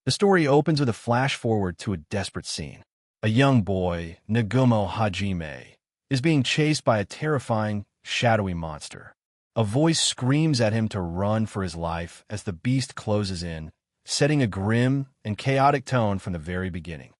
The story opens with a flash forward to a desperate scene. A young boy, Nagumo Hajime, is being chased by a terrifying, shadowy monster. A voice screams at him to run for his life as the beast closes in, setting a grim and chaotic tone from the very beginning.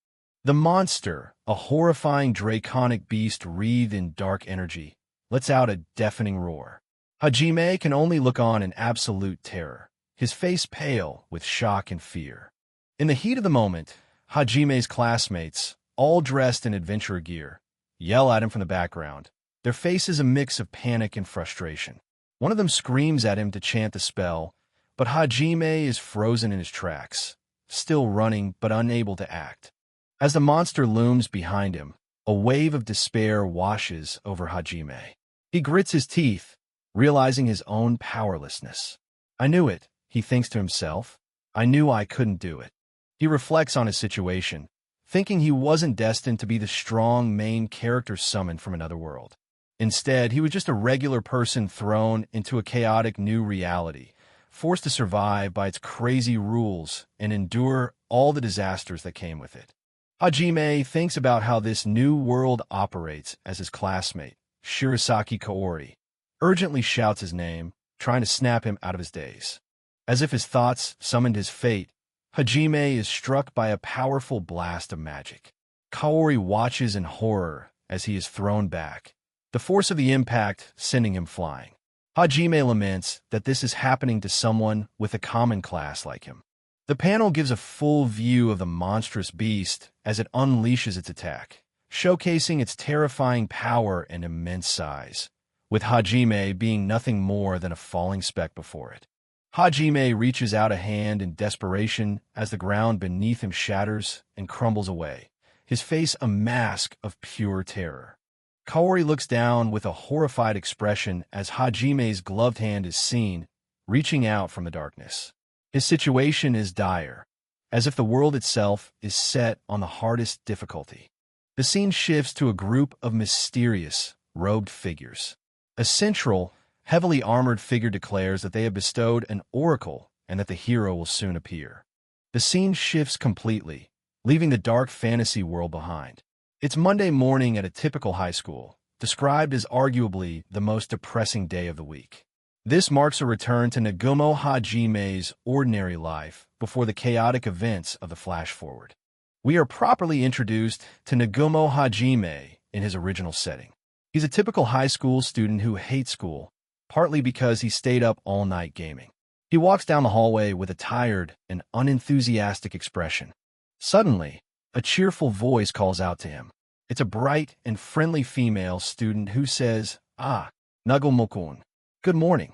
The monster, a horrifying draconic beast wreathed in dark energy, lets out a deafening roar. Hajime can only look on in absolute terror, his face pale with shock and fear. In the heat of the moment, Hajime's classmates, all dressed in adventurer gear, yell at him from the background, their faces a mix of panic and frustration. One of them screams at him to chant the spell, but Hajime is frozen in his tracks, still running but unable to act. As the monster looms behind him, a wave of despair washes over Hajime. He grits his teeth, realizing his own powerlessness. I knew it, he thinks to himself. I knew I couldn't do it. He reflects on his situation, thinking he wasn't destined to be the strong main character summoned from another world. Instead, he was just a regular person thrown into a chaotic new reality, forced to survive by its crazy rules and endure all the disasters that came with it. Hajime thinks about how this new world operates as his classmate, Shirasaki Kaori, urgently shouts his name, trying to snap him out of his daze. As if his thoughts summoned his fate, Hajime is struck by a powerful blast of magic. Kaori watches in horror as he is thrown back, the force of the impact sending him flying. Hajime laments that this is happening to someone with a common class like him. The panel gives a full view of the monstrous beast as it unleashes its attack, showcasing its terrifying power and immense size, with Hajime being nothing more than a falling speck before it. Hajime reaches out a hand in desperation as the ground beneath him shatters and crumbles away, his face a mask of pure terror. Kaori looks down with a horrified expression as Hajime's gloved hand is seen, reaching out from the darkness. His situation is dire, as if the world itself is set on the hardest difficulty. The scene shifts to a group of mysterious, robed figures. A central, heavily armored figure declares that they have bestowed an oracle and that the hero will soon appear. The scene shifts completely, leaving the dark fantasy world behind. It's Monday morning at a typical high school, described as arguably the most depressing day of the week. This marks a return to Nagumo Hajime's ordinary life before the chaotic events of the flash forward. We are properly introduced to Nagumo Hajime in his original setting. He's a typical high school student who hates school, partly because he stayed up all night gaming. He walks down the hallway with a tired and unenthusiastic expression. Suddenly, a cheerful voice calls out to him. It's a bright and friendly female student who says, Nagumo-kun, good morning.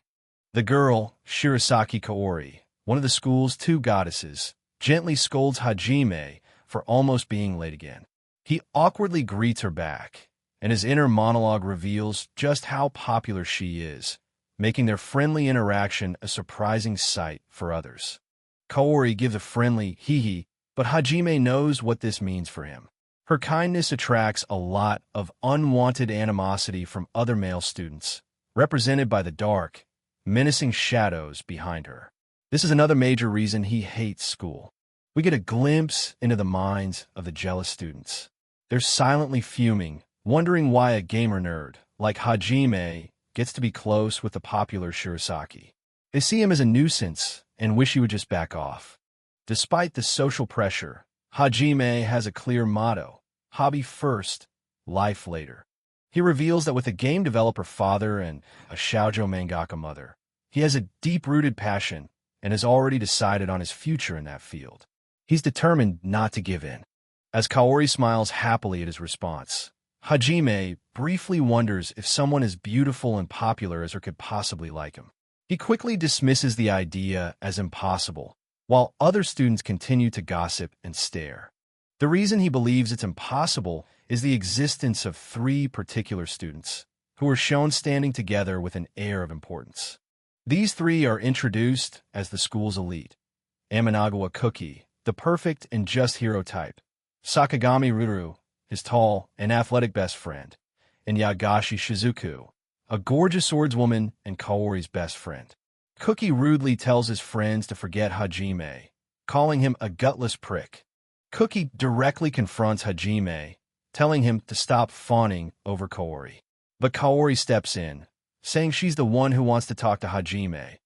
The girl, Shirasaki Kaori, one of the school's two goddesses, gently scolds Hajime for almost being late again. He awkwardly greets her back, and his inner monologue reveals just how popular she is, making their friendly interaction a surprising sight for others. Kaori gives a friendly hee-hee, but Hajime knows what this means for him. Her kindness attracts a lot of unwanted animosity from other male students, represented by the dark, menacing shadows behind her. This is another major reason he hates school. We get a glimpse into the minds of the jealous students. They're silently fuming, wondering why a gamer nerd like Hajime gets to be close with the popular Shirasaki. They see him as a nuisance and wish he would just back off. Despite the social pressure, Hajime has a clear motto: hobby first, life later. He reveals that with a game developer father and a shoujo mangaka mother, he has a deep-rooted passion and has already decided on his future in that field. He's determined not to give in. As Kaori smiles happily at his response, Hajime briefly wonders if someone as beautiful and popular as her could possibly like him. He quickly dismisses the idea as impossible, while other students continue to gossip and stare. The reason he believes it's impossible is the existence of three particular students, who are shown standing together with an air of importance. These three are introduced as the school's elite: Amanagawa Cookie, the perfect and just hero type; Sakagami Ruru, his tall and athletic best friend; and Yagashi Shizuku, a gorgeous swordswoman and Kaori's best friend. Cookie rudely tells his friends to forget Hajime, calling him a gutless prick. Cookie directly confronts Hajime, telling him to stop fawning over Kaori. But Kaori steps in, saying she's the one who wants to talk to Hajime,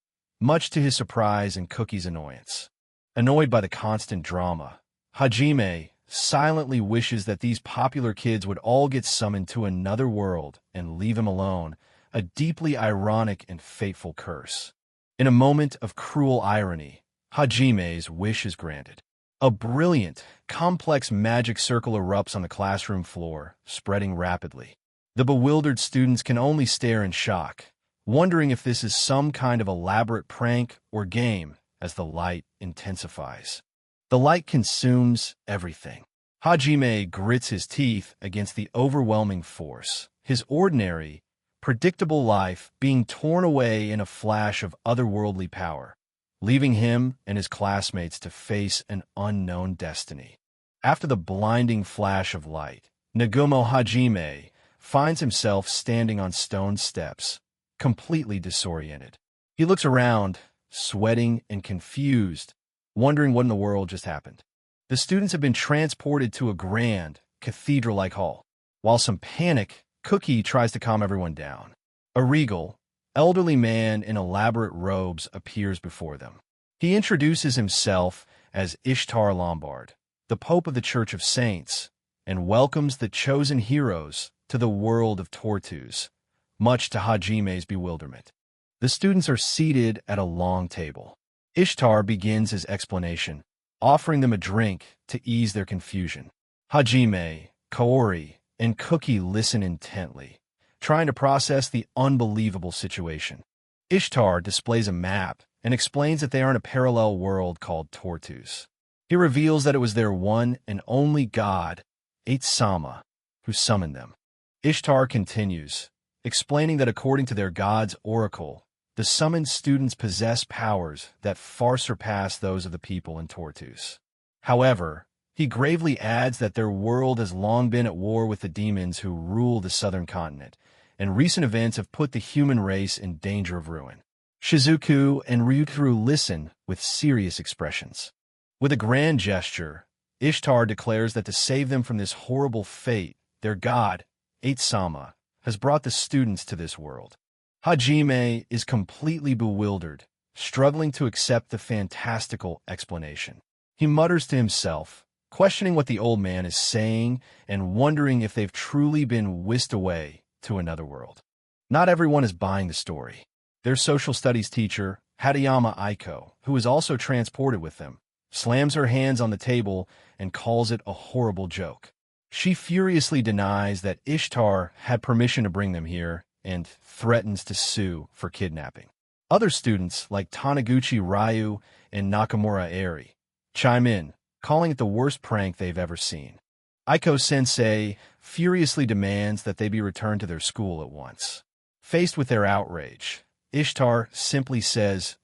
much to his surprise and Cookie's annoyance. Annoyed by the constant drama, Hajime silently wishes that these popular kids would all get summoned to another world and leave him alone, a deeply ironic and fateful curse. In a moment of cruel irony, Hajime's wish is granted. A brilliant, complex magic circle erupts on the classroom floor, spreading rapidly. The bewildered students can only stare in shock, wondering if this is some kind of elaborate prank or game as the light intensifies. The light consumes everything. Hajime grits his teeth against the overwhelming force, his ordinary, predictable life being torn away in a flash of otherworldly power, leaving him and his classmates to face an unknown destiny. After the blinding flash of light, Nagumo Hajime finds himself standing on stone steps, completely disoriented. He looks around, sweating and confused, wondering what in the world just happened. The students have been transported to a grand, cathedral-like hall. While some panic, Cookie tries to calm everyone down. A regal, elderly man in elaborate robes appears before them. He introduces himself as Ishtar Lombard, the Pope of the Church of Saints, and welcomes the chosen heroes to the world of Tortus, much to Hajime's bewilderment. The students are seated at a long table. Ishtar begins his explanation, offering them a drink to ease their confusion. Hajime, Kaori, and Cookie listen intently, trying to process the unbelievable situation. Ishtar displays a map and explains that they are in a parallel world called Tortus. He reveals that it was their one and only god, Sama, who summoned them. Ishtar continues, explaining that according to their god's oracle, the summoned students possess powers that far surpass those of the people in Tortus. However, he gravely adds that their world has long been at war with the demons who rule the southern continent, and recent events have put the human race in danger of ruin. Shizuku and Ryukuru listen with serious expressions. With a grand gesture, Ishtar declares that to save them from this horrible fate, their god, Sama, has brought the students to this world. Hajime is completely bewildered, struggling to accept the fantastical explanation. He mutters to himself, questioning what the old man is saying and wondering if they've truly been whisked away to another world. Not everyone is buying the story. Their social studies teacher, Hadayama Aiko, who is also transported with them, slams her hands on the table and calls it a horrible joke. She furiously denies that Ishtar had permission to bring them here and threatens to sue for kidnapping. Other students, like Taniguchi Ryu and Nakamura Eri, chime in, calling it the worst prank they've ever seen. Aiko-sensei furiously demands that they be returned to their school at once. Faced with their outrage, Ishtar simply says,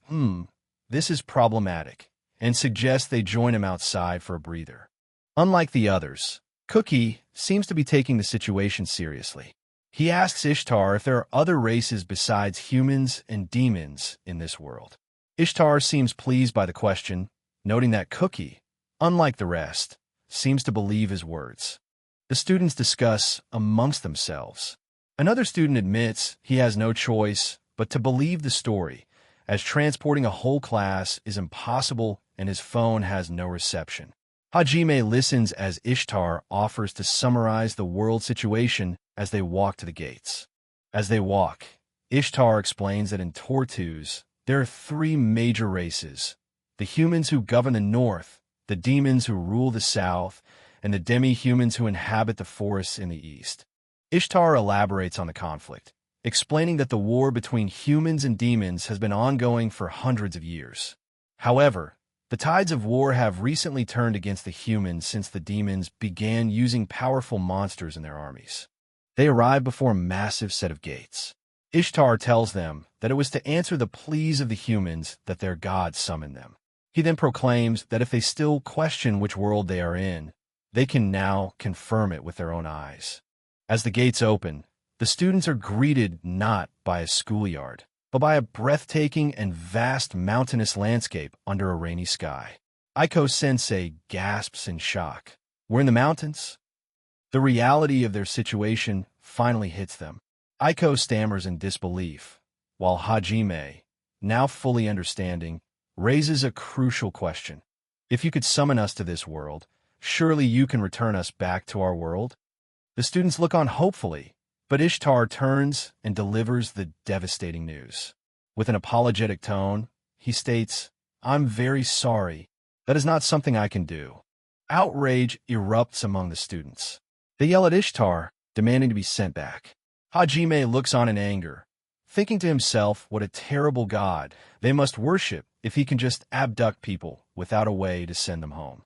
this is problematic, and suggests they join him outside for a breather. Unlike the others, Cookie seems to be taking the situation seriously. He asks Ishtar if there are other races besides humans and demons in this world. Ishtar seems pleased by the question, noting that Cookie, unlike the rest, seems to believe his words. The students discuss amongst themselves. Another student admits he has no choice but to believe the story, as transporting a whole class is impossible and his phone has no reception. Hajime listens as Ishtar offers to summarize the world situation as they walk to the gates. As they walk, Ishtar explains that in Tortus, there are three major races: the humans who govern the north, the demons who rule the south, and the demi-humans who inhabit the forests in the east. Ishtar elaborates on the conflict, explaining that the war between humans and demons has been ongoing for hundreds of years. However, the tides of war have recently turned against the humans since the demons began using powerful monsters in their armies. They arrive before a massive set of gates. Ishtar tells them that it was to answer the pleas of the humans that their god summoned them. He then proclaims that if they still question which world they are in, they can now confirm it with their own eyes. As the gates open, the students are greeted not by a schoolyard, but by a breathtaking and vast mountainous landscape under a rainy sky. Aiko-sensei gasps in shock. We're in the mountains? The reality of their situation finally hits them. Aiko stammers in disbelief, while Hajime, now fully understanding, raises a crucial question. If you could summon us to this world, surely you can return us back to our world? The students look on hopefully, but Ishtar turns and delivers the devastating news. With an apologetic tone, he states, "I'm very sorry. That is not something I can do." Outrage erupts among the students. They yell at Ishtar, demanding to be sent back. Hajime looks on in anger, thinking to himself what a terrible god they must worship if he can just abduct people without a way to send them home.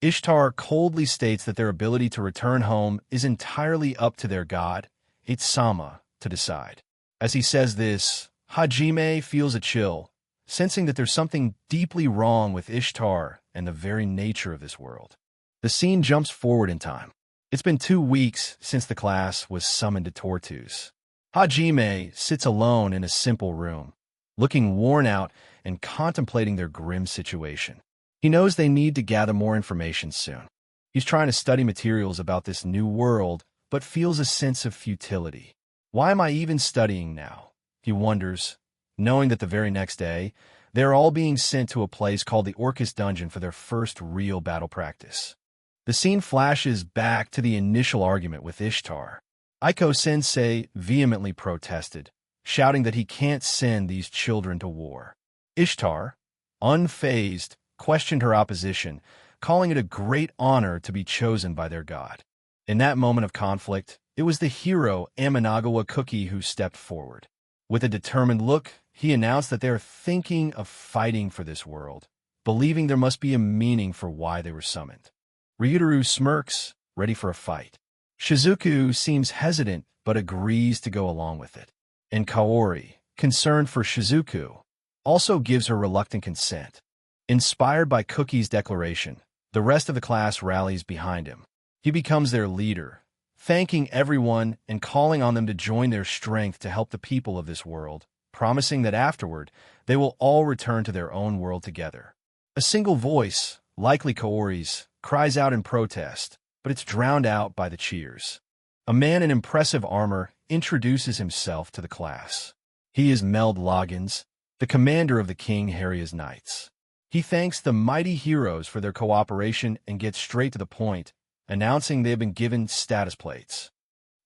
Ishtar coldly states that their ability to return home is entirely up to their god, Itsama, to decide. As he says this, Hajime feels a chill, sensing that there's something deeply wrong with Ishtar and the very nature of this world. The scene jumps forward in time. It's been 2 weeks since the class was summoned to Tortus. Hajime sits alone in a simple room, looking worn out and contemplating their grim situation. He knows they need to gather more information soon. He's trying to study materials about this new world, but feels a sense of futility. Why am I even studying now? He wonders, knowing that the very next day, they're all being sent to a place called the Orcus Dungeon for their first real battle practice. The scene flashes back to the initial argument with Ishtar. Aiko-sensei vehemently protested, shouting that he can't send these children to war. Ishtar, unfazed, questioned her opposition, calling it a great honor to be chosen by their god. In that moment of conflict, it was the hero Amanagawa Cookie who stepped forward. With a determined look, he announced that they're thinking of fighting for this world, believing there must be a meaning for why they were summoned. Ryutaru smirks, ready for a fight. Shizuku seems hesitant but agrees to go along with it. And Kaori, concerned for Shizuku, also gives her reluctant consent. Inspired by Cookie's declaration, the rest of the class rallies behind him. He becomes their leader, thanking everyone and calling on them to join their strength to help the people of this world, promising that afterward they will all return to their own world together. A single voice, likely Kaori's, cries out in protest, but it's drowned out by the cheers. A man in impressive armor introduces himself to the class. He is Meld Loggins, the commander of the King Harria's Knights. He thanks the mighty heroes for their cooperation and gets straight to the point, announcing they have been given status plates.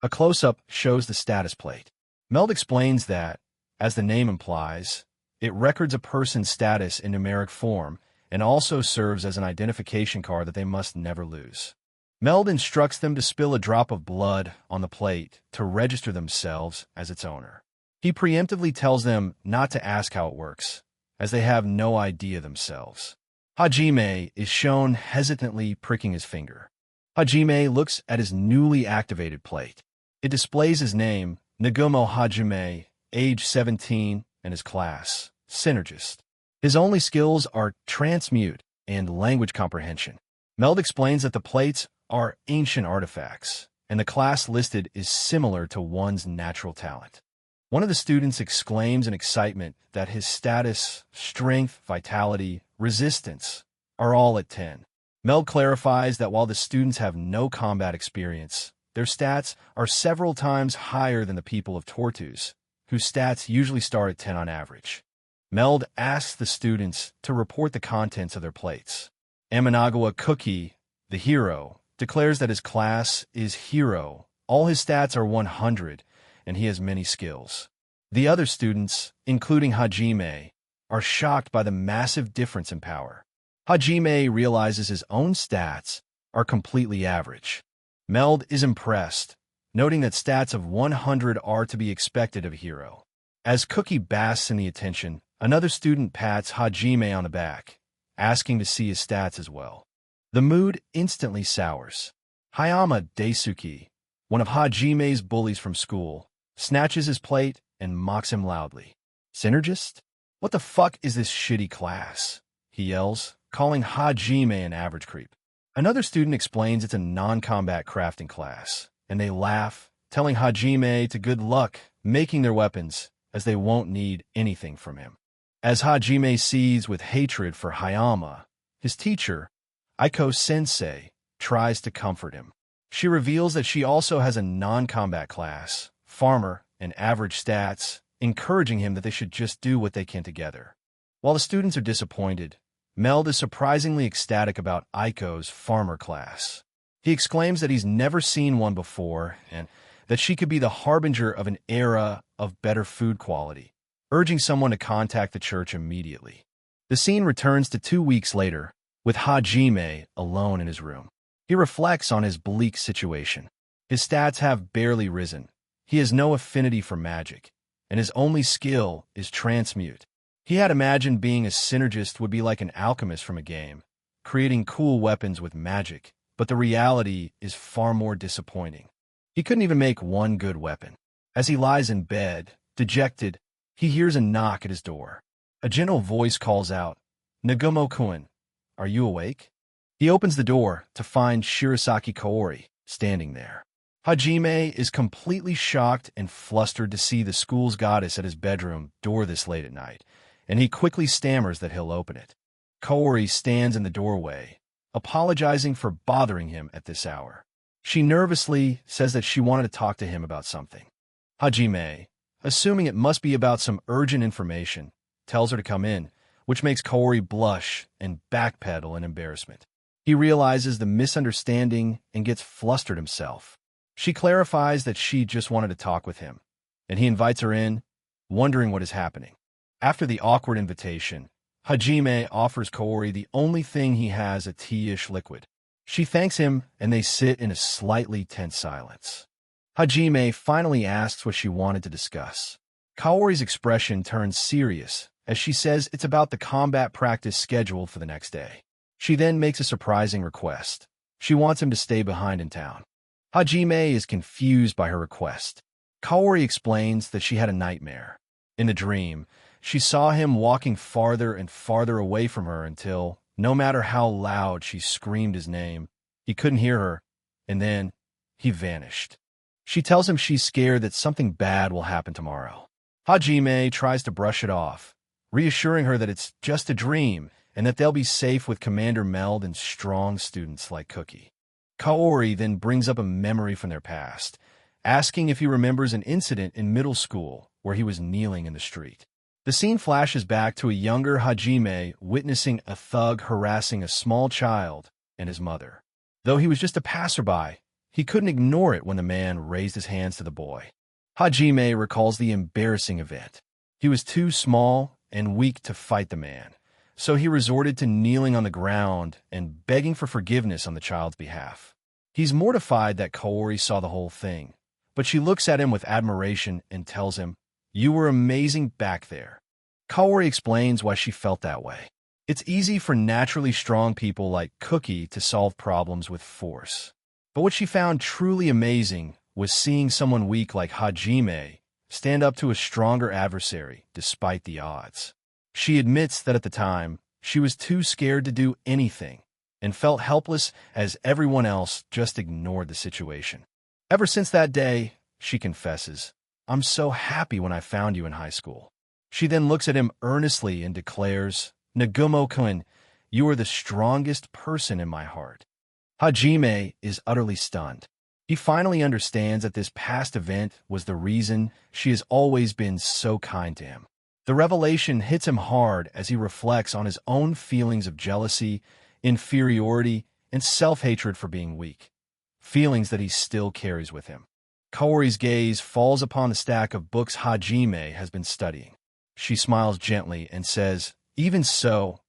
A close-up shows the status plate. Meld explains that, as the name implies, it records a person's status in numeric form and also serves as an identification card that they must never lose. Meld instructs them to spill a drop of blood on the plate to register themselves as its owner. He preemptively tells them not to ask how it works, as they have no idea themselves. Hajime is shown hesitantly pricking his finger. Hajime looks at his newly activated plate. It displays his name, Nagumo Hajime, age 17, and his class, Synergist. His only skills are transmute and language comprehension. Meld explains that the plates are ancient artifacts, and the class listed is similar to one's natural talent. One of the students exclaims in excitement that his status, strength, vitality, resistance are all at 10. Meld clarifies that while the students have no combat experience, their stats are several times higher than the people of Tortus, whose stats usually start at 10 on average. Meld asks the students to report the contents of their plates. Amanagawa Cookie, the hero, declares that his class is Hero. All his stats are 100, and he has many skills. The other students, including Hajime, are shocked by the massive difference in power. Hajime realizes his own stats are completely average. Meld is impressed, noting that stats of 100 are to be expected of a hero. As Cookie basks in the attention, another student pats Hajime on the back, asking to see his stats as well. The mood instantly sours. Hayama Daisuke, one of Hajime's bullies from school, snatches his plate and mocks him loudly. Synergist? What the fuck is this shitty class? He yells, calling Hajime an average creep. Another student explains it's a non-combat crafting class, and they laugh, telling Hajime to good luck making their weapons, as they won't need anything from him. As Hajime sees with hatred for Hayama, His teacher, Aiko-sensei, tries to comfort him. She reveals that she also has a non-combat class, farmer, and average stats, encouraging him that they should just do what they can together. While the students are disappointed, Meld is surprisingly ecstatic about Aiko's farmer class. He exclaims that he's never seen one before and that she could be the harbinger of an era of better food quality, urging someone to contact the church immediately. The scene returns to 2 weeks later, with Hajime alone in his room. He reflects on his bleak situation. His stats have barely risen. He has no affinity for magic, and his only skill is transmute. He had imagined being a synergist would be like an alchemist from a game, creating cool weapons with magic, but the reality is far more disappointing. He couldn't even make one good weapon. As he lies in bed, dejected, he hears a knock at his door. A gentle voice calls out, "Nagumo-kun, are you awake?" He opens the door to find Shirasaki Kaori standing there. Hajime is completely shocked and flustered to see the school's goddess at his bedroom door this late at night, and he quickly stammers that he'll open it. Kaori stands in the doorway, apologizing for bothering him at this hour. She nervously says that she wanted to talk to him about something. Hajime, assuming it must be about some urgent information, tells her to come in, which makes Kaori blush and backpedal in embarrassment. He realizes the misunderstanding and gets flustered himself. She clarifies that she just wanted to talk with him, and he invites her in, wondering what is happening. After the awkward invitation, Hajime offers Kaori the only thing he has, a tea-ish liquid. She thanks him, and they sit in a slightly tense silence. Hajime finally asks what she wanted to discuss. Kaori's expression turns serious as she says it's about the combat practice scheduled for the next day. She then makes a surprising request. She wants him to stay behind in town. Hajime is confused by her request. Kaori explains that she had a nightmare. In the dream, she saw him walking farther and farther away from her until, no matter how loud she screamed his name, he couldn't hear her, and then he vanished. She tells him she's scared that something bad will happen tomorrow. Hajime tries to brush it off, reassuring her that it's just a dream and that they'll be safe with Commander Meld and strong students like Cookie. Kaori then brings up a memory from their past, asking if he remembers an incident in middle school where he was kneeling in the street. The scene flashes back to a younger Hajime witnessing a thug harassing a small child and his mother. Though he was just a passerby, he couldn't ignore it when the man raised his hands to the boy. Hajime recalls the embarrassing event. He was too small and weak to fight the man, so he resorted to kneeling on the ground and begging for forgiveness on the child's behalf. He's mortified that Kaori saw the whole thing, but she looks at him with admiration and tells him, "You were amazing back there." Kaori explains why she felt that way. It's easy for naturally strong people like Cookie to solve problems with force. But what she found truly amazing was seeing someone weak like Hajime stand up to a stronger adversary despite the odds. She admits that at the time, she was too scared to do anything and felt helpless as everyone else just ignored the situation. Ever since that day, she confesses, "I'm so happy when I found you in high school." She then looks at him earnestly and declares, "Nagumo-kun, you are the strongest person in my heart." Hajime is utterly stunned. He finally understands that this past event was the reason she has always been so kind to him. The revelation hits him hard as he reflects on his own feelings of jealousy, inferiority, and self-hatred for being weak, feelings that he still carries with him. Kaori's gaze falls upon the stack of books Hajime has been studying. She smiles gently and says, "Even so,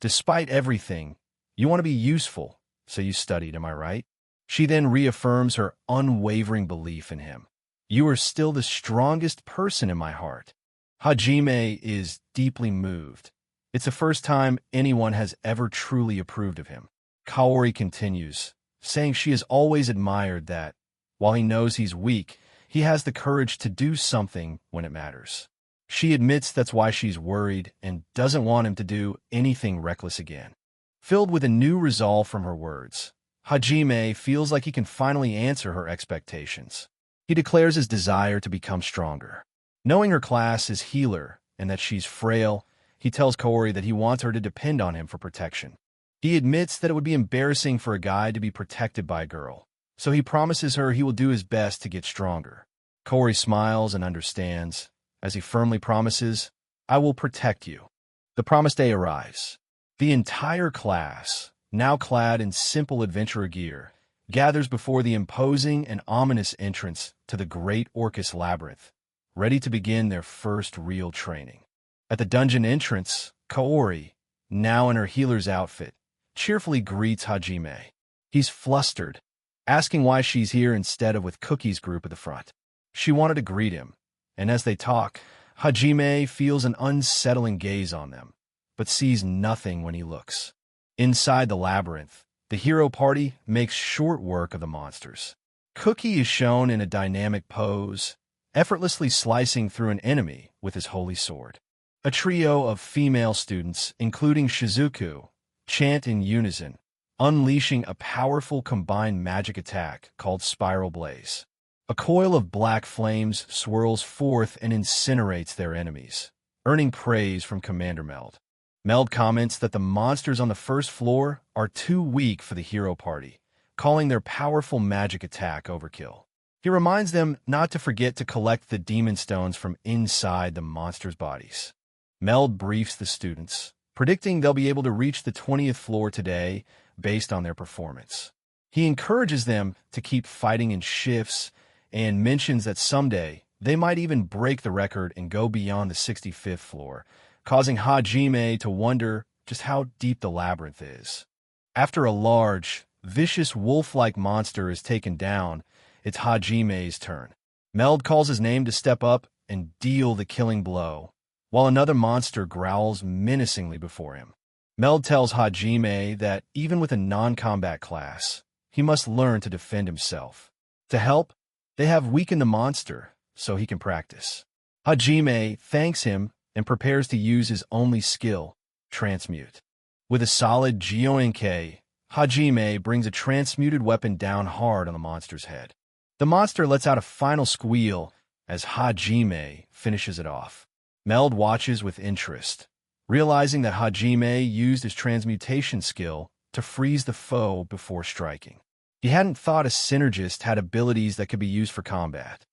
despite everything, you want to be useful, so you studied, am I right?" She then reaffirms her unwavering belief in him. "You are still the strongest person in my heart." Hajime is deeply moved. It's the first time anyone has ever truly approved of him. Kaori continues, saying she has always admired that, while he knows he's weak, he has the courage to do something when it matters. She admits that's why she's worried and doesn't want him to do anything reckless again. Filled with a new resolve from her words, Hajime feels like he can finally answer her expectations. He declares his desire to become stronger. Knowing her class is healer and that she's frail, he tells Kaori that he wants her to depend on him for protection. He admits that it would be embarrassing for a guy to be protected by a girl, so he promises her he will do his best to get stronger. Kaori smiles and understands, as he firmly promises, "I will protect you." The promised day arrives. The entire class, now clad in simple adventurer gear, gathers before the imposing and ominous entrance to the Great Orcus Labyrinth, ready to begin their first real training. At the dungeon entrance, Kaori, now in her healer's outfit, cheerfully greets Hajime. He's flustered, asking why she's here instead of with Cookie's group at the front. She wanted to greet him, and as they talk, Hajime feels an unsettling gaze on them, but sees nothing when he looks. Inside the labyrinth, the hero party makes short work of the monsters. Cookie is shown in a dynamic pose, effortlessly slicing through an enemy with his holy sword. A trio of female students, including Shizuku, chant in unison, unleashing a powerful combined magic attack called Spiral Blaze. A coil of black flames swirls forth and incinerates their enemies, earning praise from Commander Meld. Meld comments that the monsters on the first floor are too weak for the hero party, calling their powerful magic attack overkill. He reminds them not to forget to collect the demon stones from inside the monsters' bodies. Meld briefs the students, predicting they'll be able to reach the 20th floor today based on their performance. He encourages them to keep fighting in shifts and mentions that someday they might even break the record and go beyond the 65th floor, causing Hajime to wonder just how deep the labyrinth is. After a large, vicious wolf-like monster is taken down, it's Hajime's turn. Meld calls his name to step up and deal the killing blow, while another monster growls menacingly before him. Meld tells Hajime that even with a non-combat class, he must learn to defend himself. To help, they have weakened the monster so he can practice. Hajime thanks him and prepares to use his only skill, transmute. With a solid Gyoenke, Hajime brings a transmuted weapon down hard on the monster's head. The monster lets out a final squeal as Hajime finishes it off. Meld watches with interest, realizing that Hajime used his transmutation skill to freeze the foe before striking. He hadn't thought a synergist had abilities that could be used for combat.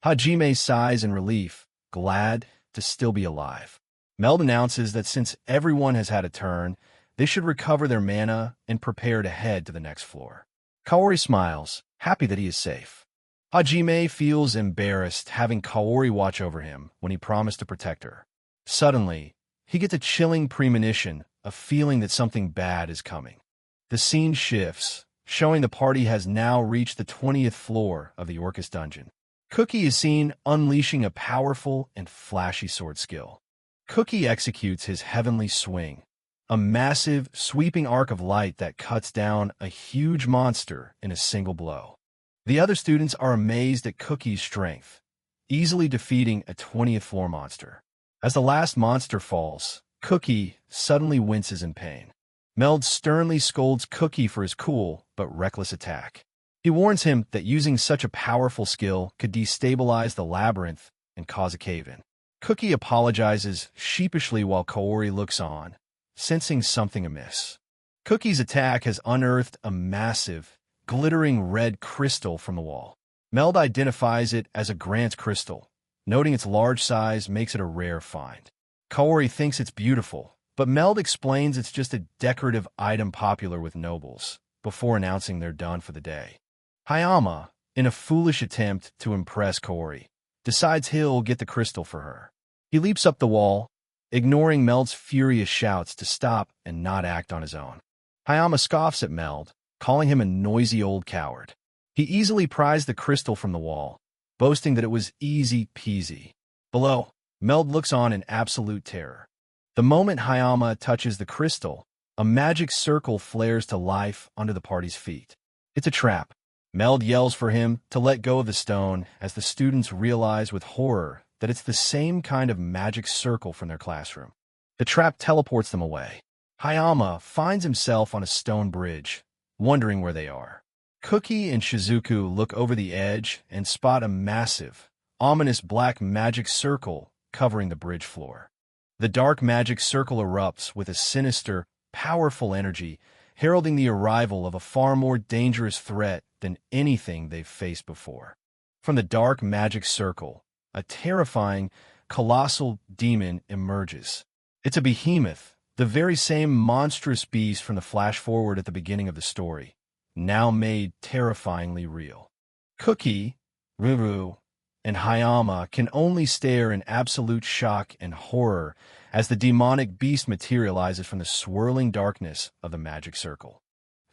Hajime sighs in relief, glad to still be alive. Meld announces that since everyone has had a turn, they should recover their mana and prepare to head to the next floor. Kaori smiles, happy that he is safe. Hajime feels embarrassed having Kaori watch over him when he promised to protect her. Suddenly, he gets a chilling premonition, a feeling that something bad is coming. The scene shifts, showing the party has now reached the 20th floor of the Orcus dungeon. Cookie is seen unleashing a powerful and flashy sword skill. Cookie executes his heavenly swing, a massive, sweeping arc of light that cuts down a huge monster in a single blow. The other students are amazed at Cookie's strength, easily defeating a 20th floor monster. As the last monster falls, Cookie suddenly winces in pain. Meld sternly scolds Cookie for his cool but reckless attack. He warns him that using such a powerful skill could destabilize the labyrinth and cause a cave-in. Cookie apologizes sheepishly while Kaori looks on, sensing something amiss. Cookie's attack has unearthed a massive, glittering red crystal from the wall. Meld identifies it as a Grant crystal, noting its large size makes it a rare find. Kaori thinks it's beautiful, but Meld explains it's just a decorative item popular with nobles, before announcing they're done for the day. Hayama, in a foolish attempt to impress Kaori, decides he'll get the crystal for her. He leaps up the wall, ignoring Meld's furious shouts to stop and not act on his own. Hayama scoffs at Meld, calling him a noisy old coward. He easily pries the crystal from the wall, boasting that it was easy peasy. Below, Meld looks on in absolute terror. The moment Hayama touches the crystal, a magic circle flares to life under the party's feet. It's a trap. Meld yells for him to let go of the stone as the students realize with horror that it's the same kind of magic circle from their classroom. The trap teleports them away. Hayama finds himself on a stone bridge, wondering where they are. Cookie and Shizuku look over the edge and spot a massive, ominous black magic circle covering the bridge floor. The dark magic circle erupts with a sinister, powerful energy heralding the arrival of a far more dangerous threat than anything they've faced before. From the dark magic circle, a terrifying, colossal demon emerges. It's a behemoth, the very same monstrous beast from the flash-forward at the beginning of the story, now made terrifyingly real. Cookie, Ruru, and Hayama can only stare in absolute shock and horror as the demonic beast materializes from the swirling darkness of the magic circle.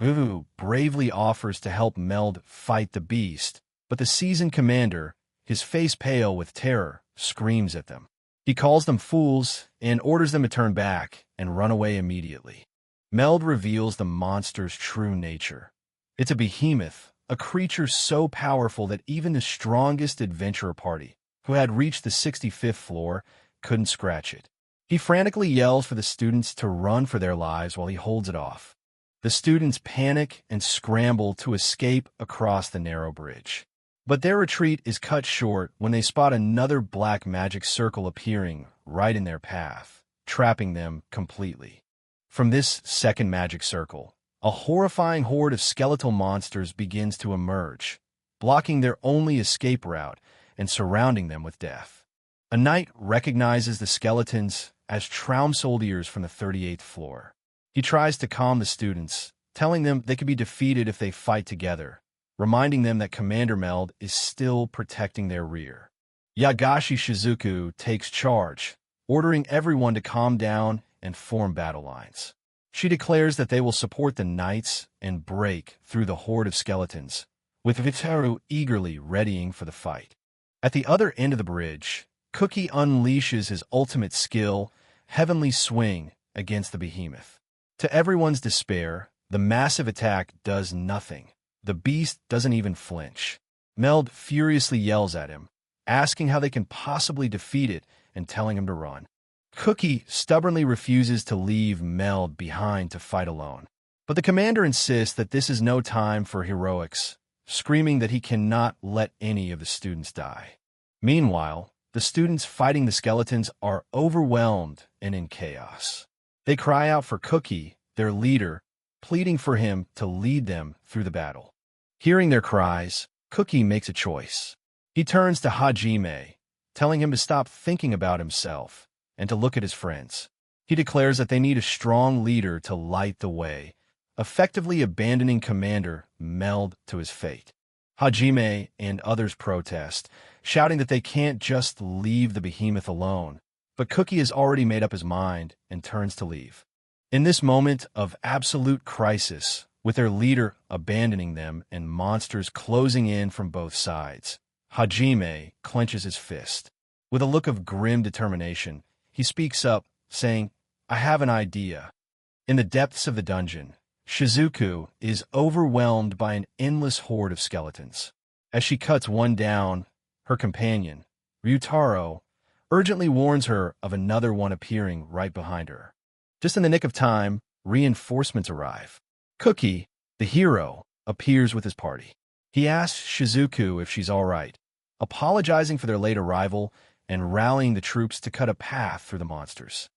Ruru bravely offers to help Meld fight the beast, but the seasoned commander, his face pale with terror, screams at them. He calls them fools and orders them to turn back and run away immediately. Meld reveals the monster's true nature. It's a behemoth, a creature so powerful that even the strongest adventurer party, who had reached the 65th floor, couldn't scratch it. He frantically yells for the students to run for their lives while he holds it off. The students panic and scramble to escape across the narrow bridge. But their retreat is cut short when they spot another black magic circle appearing right in their path, trapping them completely. From this second magic circle, a horrifying horde of skeletal monsters begins to emerge, blocking their only escape route and surrounding them with death. A knight recognizes the skeletons as Traum soldiers from the 38th floor. He tries to calm the students, telling them they can be defeated if they fight together, reminding them that Commander Meld is still protecting their rear. Yagashi Shizuku takes charge, ordering everyone to calm down and form battle lines. She declares that they will support the knights and break through the horde of skeletons, with Vitaru eagerly readying for the fight. At the other end of the bridge, Cookie unleashes his ultimate skill, Heavenly Swing, against the behemoth. To everyone's despair, the massive attack does nothing. The beast doesn't even flinch. Meld furiously yells at him, asking how they can possibly defeat it and telling him to run. Cookie stubbornly refuses to leave Meld behind to fight alone. But the commander insists that this is no time for heroics, screaming that he cannot let any of the students die. Meanwhile, the students fighting the skeletons are overwhelmed and in chaos. They cry out for Cookie, their leader, pleading for him to lead them through the battle. Hearing their cries, Cookie makes a choice. He turns to Hajime, telling him to stop thinking about himself and to look at his friends. He declares that they need a strong leader to light the way, effectively abandoning Commander Meld to his fate. Hajime and others protest, shouting that they can't just leave the behemoth alone, but Cookie has already made up his mind and turns to leave. In this moment of absolute crisis, with their leader abandoning them and monsters closing in from both sides, Hajime clenches his fist. With a look of grim determination, he speaks up, saying, "I have an idea." In the depths of the dungeon, Shizuku is overwhelmed by an endless horde of skeletons. As she cuts one down, her companion, Ryutaro, urgently warns her of another one appearing right behind her. Just in the nick of time, reinforcements arrive. Cookie, the hero, appears with his party. He asks Shizuku if she's all right, apologizing for their late arrival and rallying the troops to cut a path through the monsters.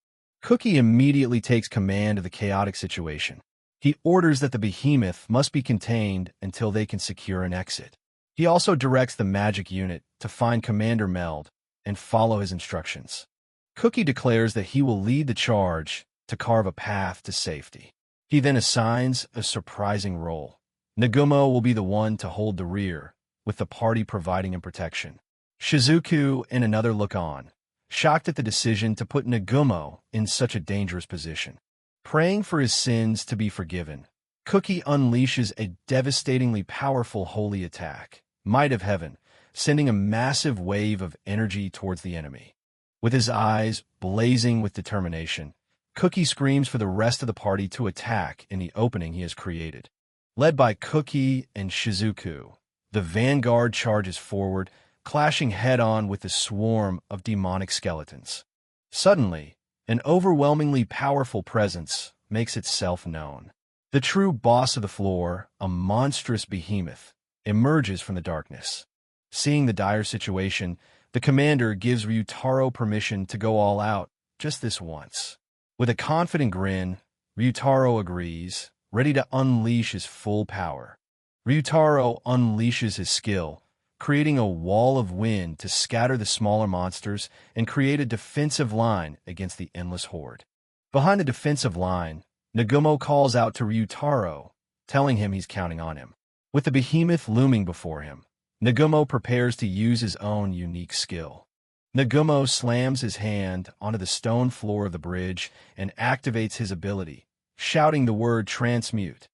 Cookie immediately takes command of the chaotic situation. He orders that the behemoth must be contained until they can secure an exit. He also directs the magic unit to find Commander Meld and follow his instructions. Cookie declares that he will lead the charge to carve a path to safety. He then assigns a surprising role. Nagumo will be the one to hold the rear, with the party providing him protection. Shizuku and another look on, shocked at the decision to put Nagumo in such a dangerous position. Praying for his sins to be forgiven, Cookie unleashes a devastatingly powerful holy attack, Might of Heaven, sending a massive wave of energy towards the enemy. With his eyes blazing with determination, Cookie screams for the rest of the party to attack in the opening he has created. Led by Cookie and Shizuku, the vanguard charges forward, clashing head-on with the swarm of demonic skeletons. Suddenly, an overwhelmingly powerful presence makes itself known. The true boss of the floor, a monstrous behemoth, emerges from the darkness. Seeing the dire situation, the commander gives Ryutaro permission to go all out just this once. With a confident grin, Ryutaro agrees, ready to unleash his full power. Ryutaro unleashes his skill, creating a wall of wind to scatter the smaller monsters and create a defensive line against the endless horde. Behind the defensive line, Nagumo calls out to Ryutaro, telling him he's counting on him. With the behemoth looming before him, Nagumo prepares to use his own unique skill. Nagumo slams his hand onto the stone floor of the bridge and activates his ability, shouting the word transmute.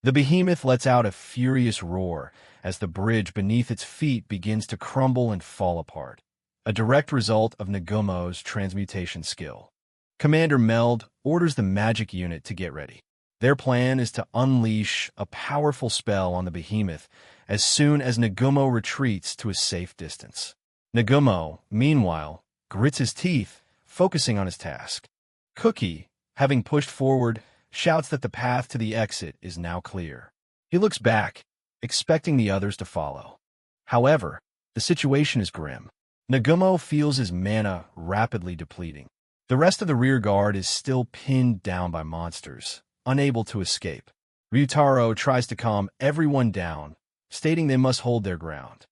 The behemoth lets out a furious roar as the bridge beneath its feet begins to crumble and fall apart, a direct result of Nagumo's transmutation skill. Commander Meld orders the magic unit to get ready. Their plan is to unleash a powerful spell on the behemoth as soon as Nagumo retreats to a safe distance. Nagumo, meanwhile, grits his teeth, focusing on his task. Cookie, having pushed forward, shouts that the path to the exit is now clear. He looks back, expecting the others to follow. However, the situation is grim. Nagumo feels his mana rapidly depleting. The rest of the rear guard is still pinned down by monsters, unable to escape. Ryutaro tries to calm everyone down, stating they must hold their ground.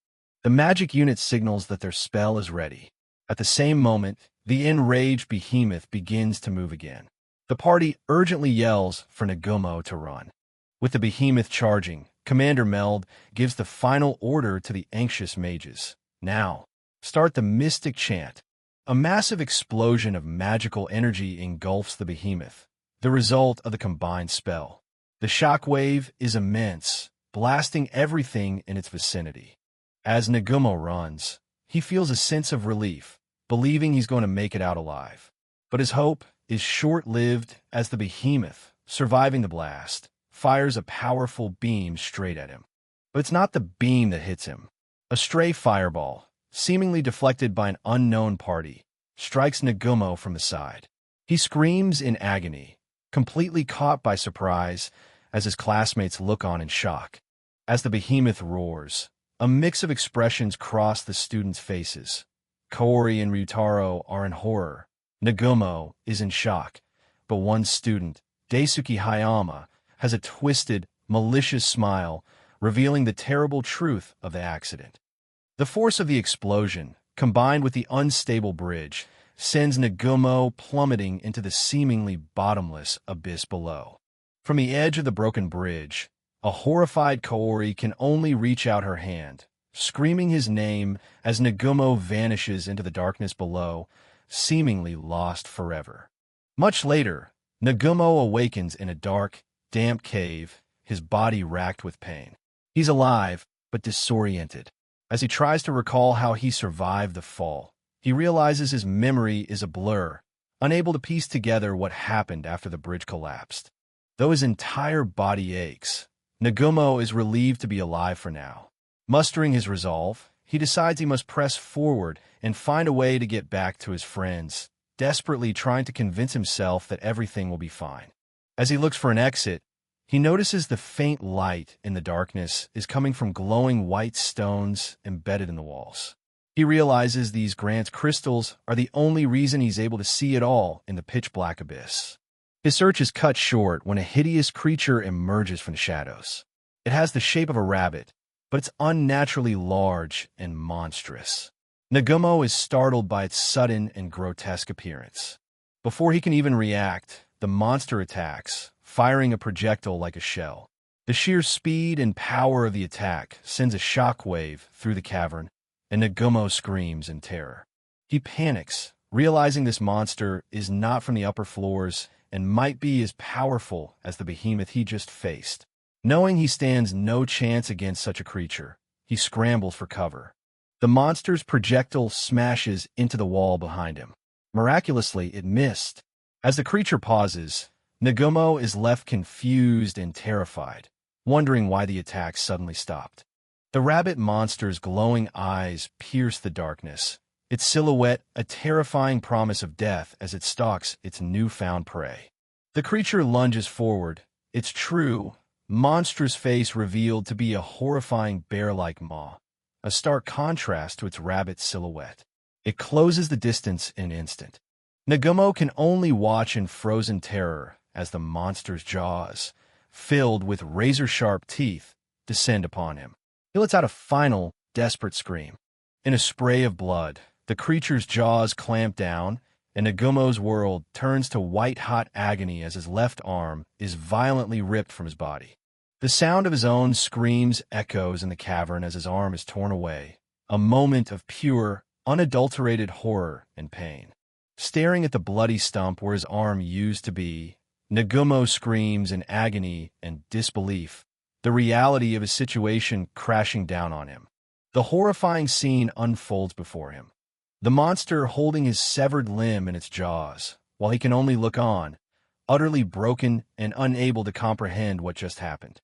The magic unit signals that their spell is ready. At the same moment, the enraged behemoth begins to move again. The party urgently yells for Nagumo to run. With the behemoth charging, Commander Meld gives the final order to the anxious mages. Now, start the mystic chant. A massive explosion of magical energy engulfs the behemoth, the result of the combined spell. The shockwave is immense, blasting everything in its vicinity. As Nagumo runs, he feels a sense of relief, believing he's going to make it out alive. But his hope is short-lived as the behemoth, surviving the blast, fires a powerful beam straight at him. But it's not the beam that hits him. A stray fireball, seemingly deflected by an unknown party, strikes Nagumo from the side. He screams in agony, completely caught by surprise as his classmates look on in shock. As the behemoth roars, a mix of expressions cross the students' faces. Kaori and Ryutaro are in horror. Nagumo is in shock, but one student, Daisuke Hayama, has a twisted, malicious smile, revealing the terrible truth of the accident. The force of the explosion, combined with the unstable bridge, sends Nagumo plummeting into the seemingly bottomless abyss below. From the edge of the broken bridge, a horrified Kaori can only reach out her hand, screaming his name as Nagumo vanishes into the darkness below, seemingly lost forever. Much later, Nagumo awakens in a dark, damp cave, his body racked with pain. He's alive, but disoriented. As he tries to recall how he survived the fall, he realizes his memory is a blur, unable to piece together what happened after the bridge collapsed. Though his entire body aches, Nagumo is relieved to be alive for now. Mustering his resolve, he decides he must press forward and find a way to get back to his friends, desperately trying to convince himself that everything will be fine. As he looks for an exit, he notices the faint light in the darkness is coming from glowing white stones embedded in the walls. He realizes these Grant crystals are the only reason he's able to see at all in the pitch-black abyss. His search is cut short when a hideous creature emerges from the shadows. It has the shape of a rabbit, but it's unnaturally large and monstrous. Nagumo is startled by its sudden and grotesque appearance. Before he can even react, the monster attacks, firing a projectile like a shell. The sheer speed and power of the attack sends a shockwave through the cavern, and Nagumo screams in terror. He panics, realizing this monster is not from the upper floors and might be as powerful as the behemoth he just faced. Knowing he stands no chance against such a creature, he scrambles for cover. The monster's projectile smashes into the wall behind him. Miraculously, it missed. As the creature pauses, Nagumo is left confused and terrified, wondering why the attack suddenly stopped. The rabbit monster's glowing eyes pierce the darkness, its silhouette a terrifying promise of death as it stalks its newfound prey. The creature lunges forward, its true, monstrous face revealed to be a horrifying bear-like maw, a stark contrast to its rabbit silhouette. It closes the distance in an instant. Nagumo can only watch in frozen terror as the monster's jaws, filled with razor-sharp teeth, descend upon him. He lets out a final, desperate scream. In a spray of blood, the creature's jaws clamp down, and Nagumo's world turns to white-hot agony as his left arm is violently ripped from his body. The sound of his own screams echoes in the cavern as his arm is torn away, a moment of pure, unadulterated horror and pain. Staring at the bloody stump where his arm used to be, Nagumo screams in agony and disbelief, the reality of his situation crashing down on him. The horrifying scene unfolds before him. The monster holding his severed limb in its jaws, while he can only look on, utterly broken and unable to comprehend what just happened.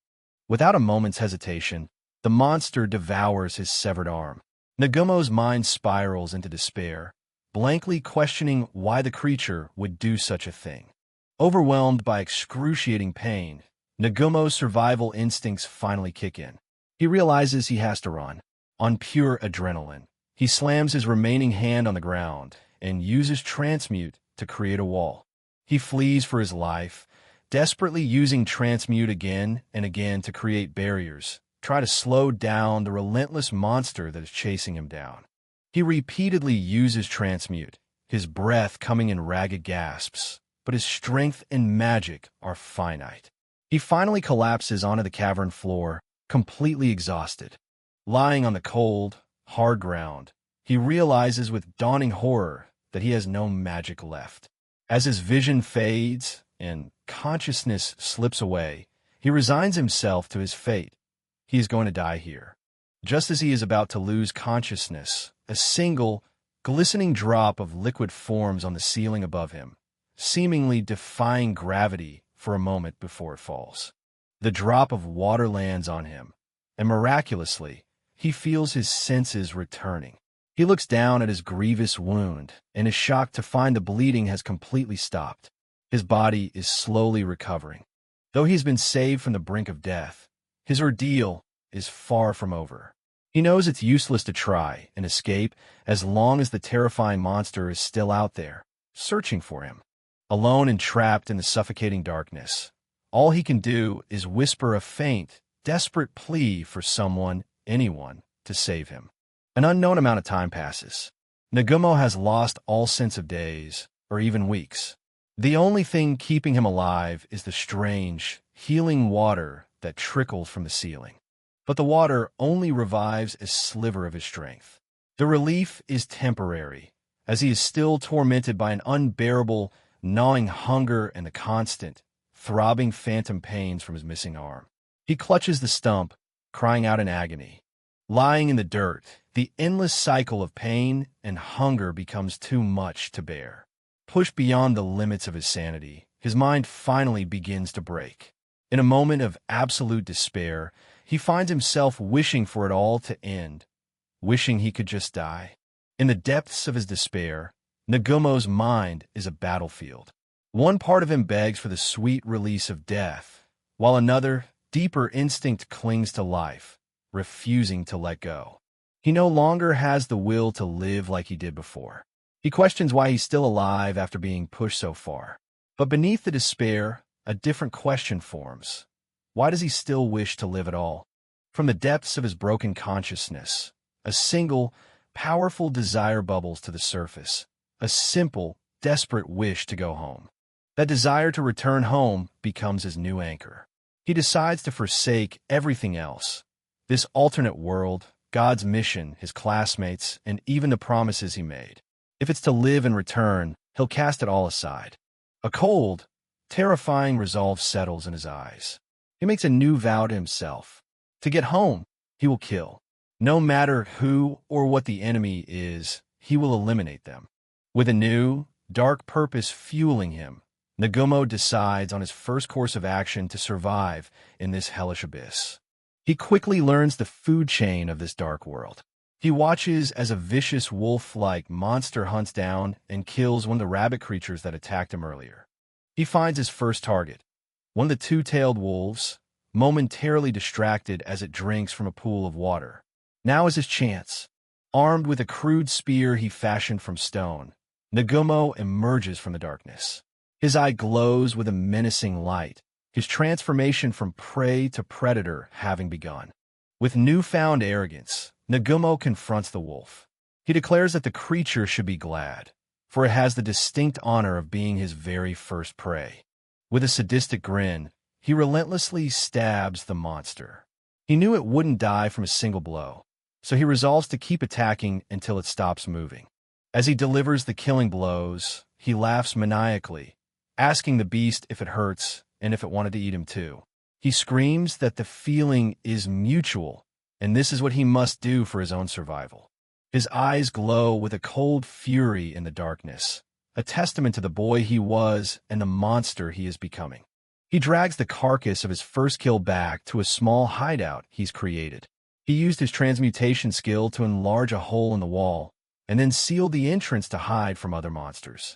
Without a moment's hesitation, the monster devours his severed arm. Nagumo's mind spirals into despair, blankly questioning why the creature would do such a thing. Overwhelmed by excruciating pain, Nagumo's survival instincts finally kick in. He realizes he has to run. On pure adrenaline, he slams his remaining hand on the ground and uses transmute to create a wall. He flees for his life, desperately using transmute again and again to create barriers, try to slow down the relentless monster that is chasing him down. He repeatedly uses transmute, his breath coming in ragged gasps, but his strength and magic are finite. He finally collapses onto the cavern floor, completely exhausted. Lying on the cold, hard ground, he realizes with dawning horror that he has no magic left. As his vision fades and consciousness slips away, he resigns himself to his fate. He is going to die here. Just as he is about to lose consciousness, a single, glistening drop of liquid forms on the ceiling above him, seemingly defying gravity for a moment before it falls. The drop of water lands on him, and miraculously, he feels his senses returning. He looks down at his grievous wound and is shocked to find the bleeding has completely stopped. His body is slowly recovering. Though he's been saved from the brink of death, his ordeal is far from over. He knows it's useless to try and escape as long as the terrifying monster is still out there, searching for him. Alone and trapped in the suffocating darkness, all he can do is whisper a faint, desperate plea for someone, anyone, to save him. An unknown amount of time passes. Nagumo has lost all sense of days, or even weeks. The only thing keeping him alive is the strange, healing water that trickles from the ceiling. But the water only revives a sliver of his strength. The relief is temporary, as he is still tormented by an unbearable, gnawing hunger and the constant, throbbing phantom pains from his missing arm. He clutches the stump, crying out in agony. Lying in the dirt, the endless cycle of pain and hunger becomes too much to bear. Pushed beyond the limits of his sanity, his mind finally begins to break. In a moment of absolute despair, he finds himself wishing for it all to end, wishing he could just die. In the depths of his despair, Nagumo's mind is a battlefield. One part of him begs for the sweet release of death, while another, deeper instinct clings to life, refusing to let go. He no longer has the will to live like he did before. He questions why he's still alive after being pushed so far. But beneath the despair, a different question forms. Why does he still wish to live at all? From the depths of his broken consciousness, a single, powerful desire bubbles to the surface. A simple, desperate wish to go home. That desire to return home becomes his new anchor. He decides to forsake everything else. This alternate world, God's mission, his classmates, and even the promises he made. If it's to live and return, he'll cast it all aside. A cold, terrifying resolve settles in his eyes. He makes a new vow to himself. To get home, he will kill. No matter who or what the enemy is, he will eliminate them. With a new, dark purpose fueling him, Nagumo decides on his first course of action to survive in this hellish abyss. He quickly learns the food chain of this dark world. He watches as a vicious wolf-like monster hunts down and kills one of the rabbit creatures that attacked him earlier. He finds his first target, one of the two-tailed wolves, momentarily distracted as it drinks from a pool of water. Now is his chance. Armed with a crude spear he fashioned from stone, Nagumo emerges from the darkness. His eye glows with a menacing light, his transformation from prey to predator having begun. With newfound arrogance, Nagumo confronts the wolf. He declares that the creature should be glad, for it has the distinct honor of being his very first prey. With a sadistic grin, he relentlessly stabs the monster. He knew it wouldn't die from a single blow, so he resolves to keep attacking until it stops moving. As he delivers the killing blows, he laughs maniacally, asking the beast if it hurts and if it wanted to eat him too. He screams that the feeling is mutual, and this is what he must do for his own survival. His eyes glow with a cold fury in the darkness, a testament to the boy he was and the monster he is becoming. He drags the carcass of his first kill back to a small hideout he's created. He used his transmutation skill to enlarge a hole in the wall, and then sealed the entrance to hide from other monsters.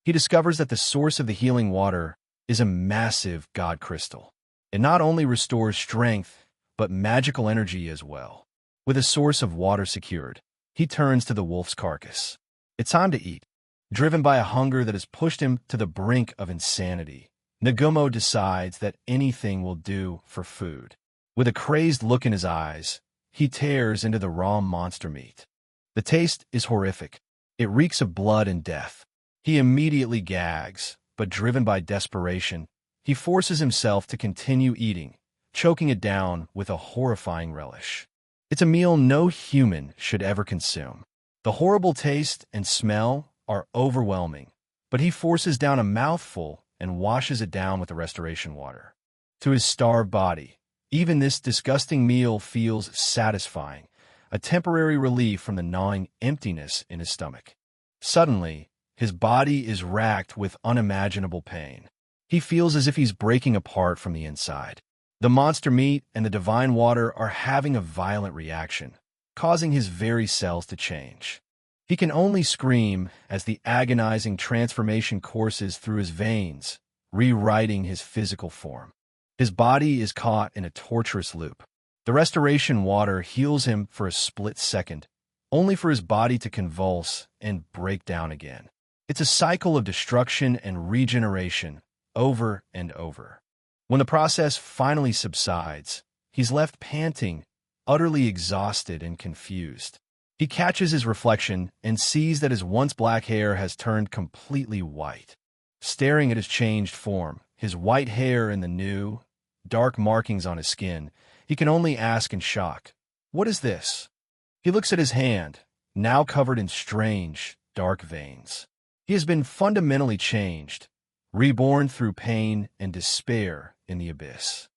He discovers that the source of the healing water is a massive god crystal. It not only restores strength, but magical energy as well. With a source of water secured, he turns to the wolf's carcass. It's time to eat. Driven by a hunger that has pushed him to the brink of insanity, Nagumo decides that anything will do for food. With a crazed look in his eyes, he tears into the raw monster meat. The taste is horrific. It reeks of blood and death. He immediately gags, but driven by desperation, he forces himself to continue eating, choking it down with a horrifying relish. It's a meal no human should ever consume. The horrible taste and smell are overwhelming, but he forces down a mouthful and washes it down with the restoration water. To his starved body, even this disgusting meal feels satisfying, a temporary relief from the gnawing emptiness in his stomach. Suddenly, his body is racked with unimaginable pain. He feels as if he's breaking apart from the inside. The monster meat and the divine water are having a violent reaction, causing his very cells to change. He can only scream as the agonizing transformation courses through his veins, rewriting his physical form. His body is caught in a torturous loop. The restoration water heals him for a split second, only for his body to convulse and break down again. It's a cycle of destruction and regeneration, over and over. When the process finally subsides, he's left panting, utterly exhausted and confused. He catches his reflection and sees that his once black hair has turned completely white. Staring at his changed form, his white hair and the new, dark markings on his skin, he can only ask in shock, "What is this?" He looks at his hand, now covered in strange, dark veins. He has been fundamentally changed, reborn through pain and despair in the abyss.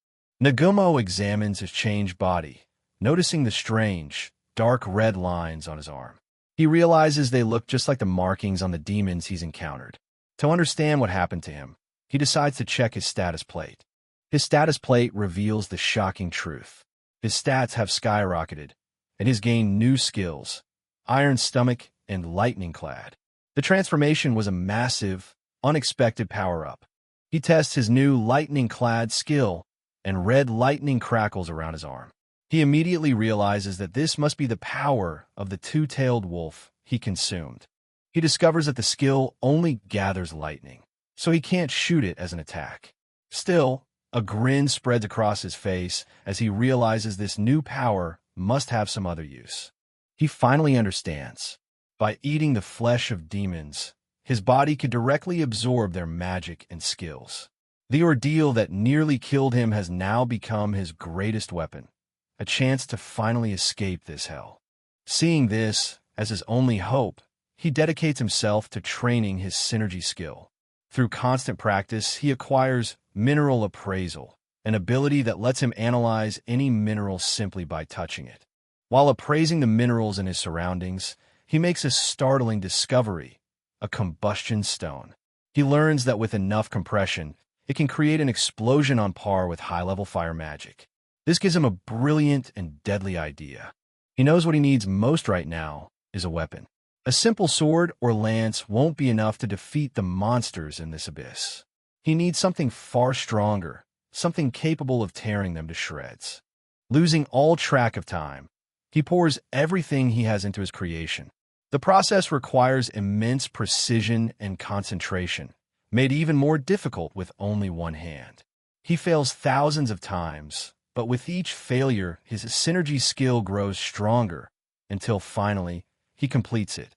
Nagumo examines his changed body, noticing the strange, dark red lines on his arm. He realizes they look just like the markings on the demons he's encountered. To understand what happened to him, he decides to check his status plate. His status plate reveals the shocking truth. His stats have skyrocketed, and he's gained new skills, Iron Stomach and Lightning Clad. The transformation was a massive, unexpected power-up. He tests his new Lightning Clad skill, and red lightning crackles around his arm. He immediately realizes that this must be the power of the two-tailed wolf he consumed. He discovers that the skill only gathers lightning, so he can't shoot it as an attack. Still, a grin spreads across his face as he realizes this new power must have some other use. He finally understands. By eating the flesh of demons, his body could directly absorb their magic and skills. The ordeal that nearly killed him has now become his greatest weapon, a chance to finally escape this hell. Seeing this as his only hope, he dedicates himself to training his synergy skill. Through constant practice, he acquires mineral appraisal, an ability that lets him analyze any mineral simply by touching it. While appraising the minerals in his surroundings, he makes a startling discovery, a combustion stone. He learns that with enough compression, it can create an explosion on par with high-level fire magic. This gives him a brilliant and deadly idea. He knows what he needs most right now is a weapon. A simple sword or lance won't be enough to defeat the monsters in this abyss. He needs something far stronger, something capable of tearing them to shreds. Losing all track of time, he pours everything he has into his creation. The process requires immense precision and concentration, made even more difficult with only one hand. He fails thousands of times, but with each failure, his synergy skill grows stronger until finally he completes it.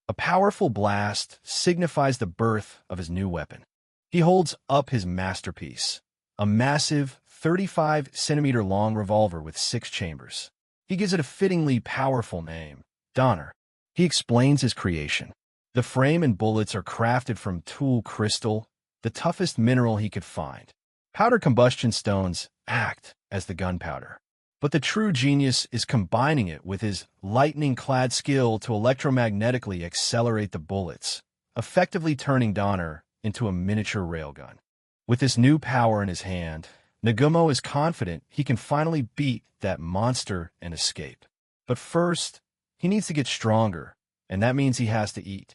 A powerful blast signifies the birth of his new weapon. He holds up his masterpiece, a massive 35-centimeter-long revolver with 6 chambers. He gives it a fittingly powerful name, Donner. He explains his creation. The frame and bullets are crafted from tool crystal, the toughest mineral he could find. Powder combustion stones act as the gunpowder. But the true genius is combining it with his lightning-clad skill to electromagnetically accelerate the bullets, effectively turning Donner into a miniature railgun. With this new power in his hand, Nagumo is confident he can finally beat that monster and escape. But first, he needs to get stronger, and that means he has to eat.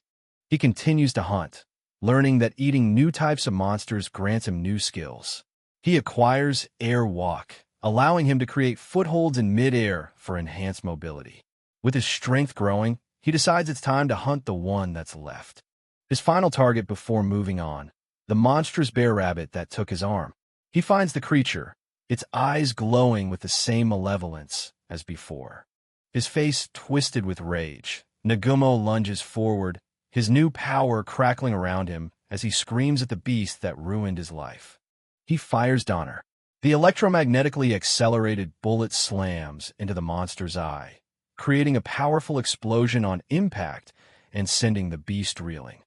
He continues to hunt, learning that eating new types of monsters grants him new skills. He acquires air walk, allowing him to create footholds in midair for enhanced mobility. With his strength growing, he decides it's time to hunt the one that's left. His final target before moving on, the monstrous bear rabbit that took his arm. He finds the creature, its eyes glowing with the same malevolence as before. His face twisted with rage, Nagumo lunges forward, his new power crackling around him as he screams at the beast that ruined his life. He fires Donner. The electromagnetically accelerated bullet slams into the monster's eye, creating a powerful explosion on impact and sending the beast reeling.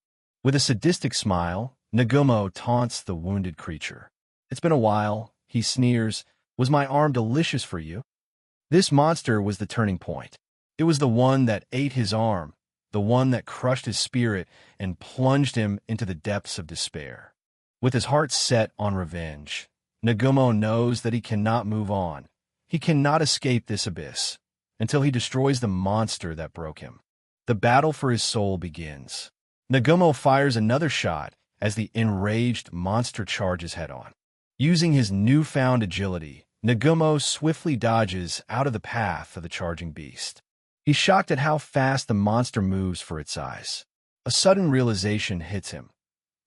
With a sadistic smile, Nagumo taunts the wounded creature. "It's been a while," he sneers. "Was my arm delicious for you?" This monster was the turning point. It was the one that ate his arm, the one that crushed his spirit and plunged him into the depths of despair. With his heart set on revenge, Nagumo knows that he cannot move on. He cannot escape this abyss until he destroys the monster that broke him. The battle for his soul begins. Nagumo fires another shot as the enraged monster charges head-on. Using his newfound agility, Nagumo swiftly dodges out of the path of the charging beast. He's shocked at how fast the monster moves for its size. A sudden realization hits him.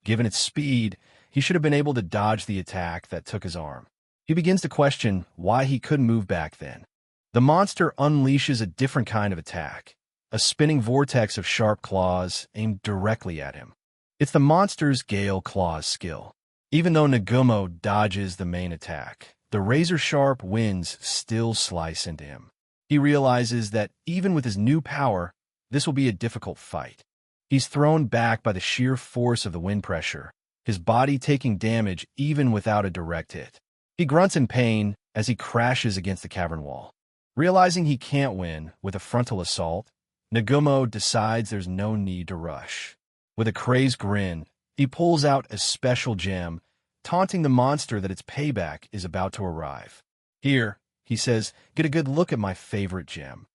Given its speed, he should have been able to dodge the attack that took his arm. He begins to question why he couldn't move back then. The monster unleashes a different kind of attack, a spinning vortex of sharp claws aimed directly at him. It's the monster's Gale Claws skill. Even though Nagumo dodges the main attack, the razor-sharp winds still slice into him. He realizes that even with his new power, this will be a difficult fight. He's thrown back by the sheer force of the wind pressure, his body taking damage even without a direct hit. He grunts in pain as he crashes against the cavern wall. Realizing he can't win with a frontal assault, Nagumo decides there's no need to rush. With a crazed grin, he pulls out a special gem, taunting the monster that its payback is about to arrive. "Here," he says, "get a good look at my favorite gem."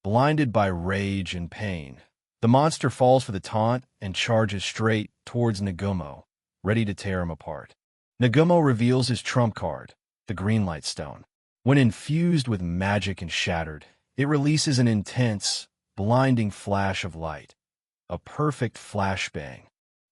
Blinded by rage and pain, the monster falls for the taunt and charges straight towards Nagumo, ready to tear him apart. Nagumo reveals his trump card, the Greenlight Stone. When infused with magic and shattered, it releases an intense, blinding flash of light, a perfect flashbang.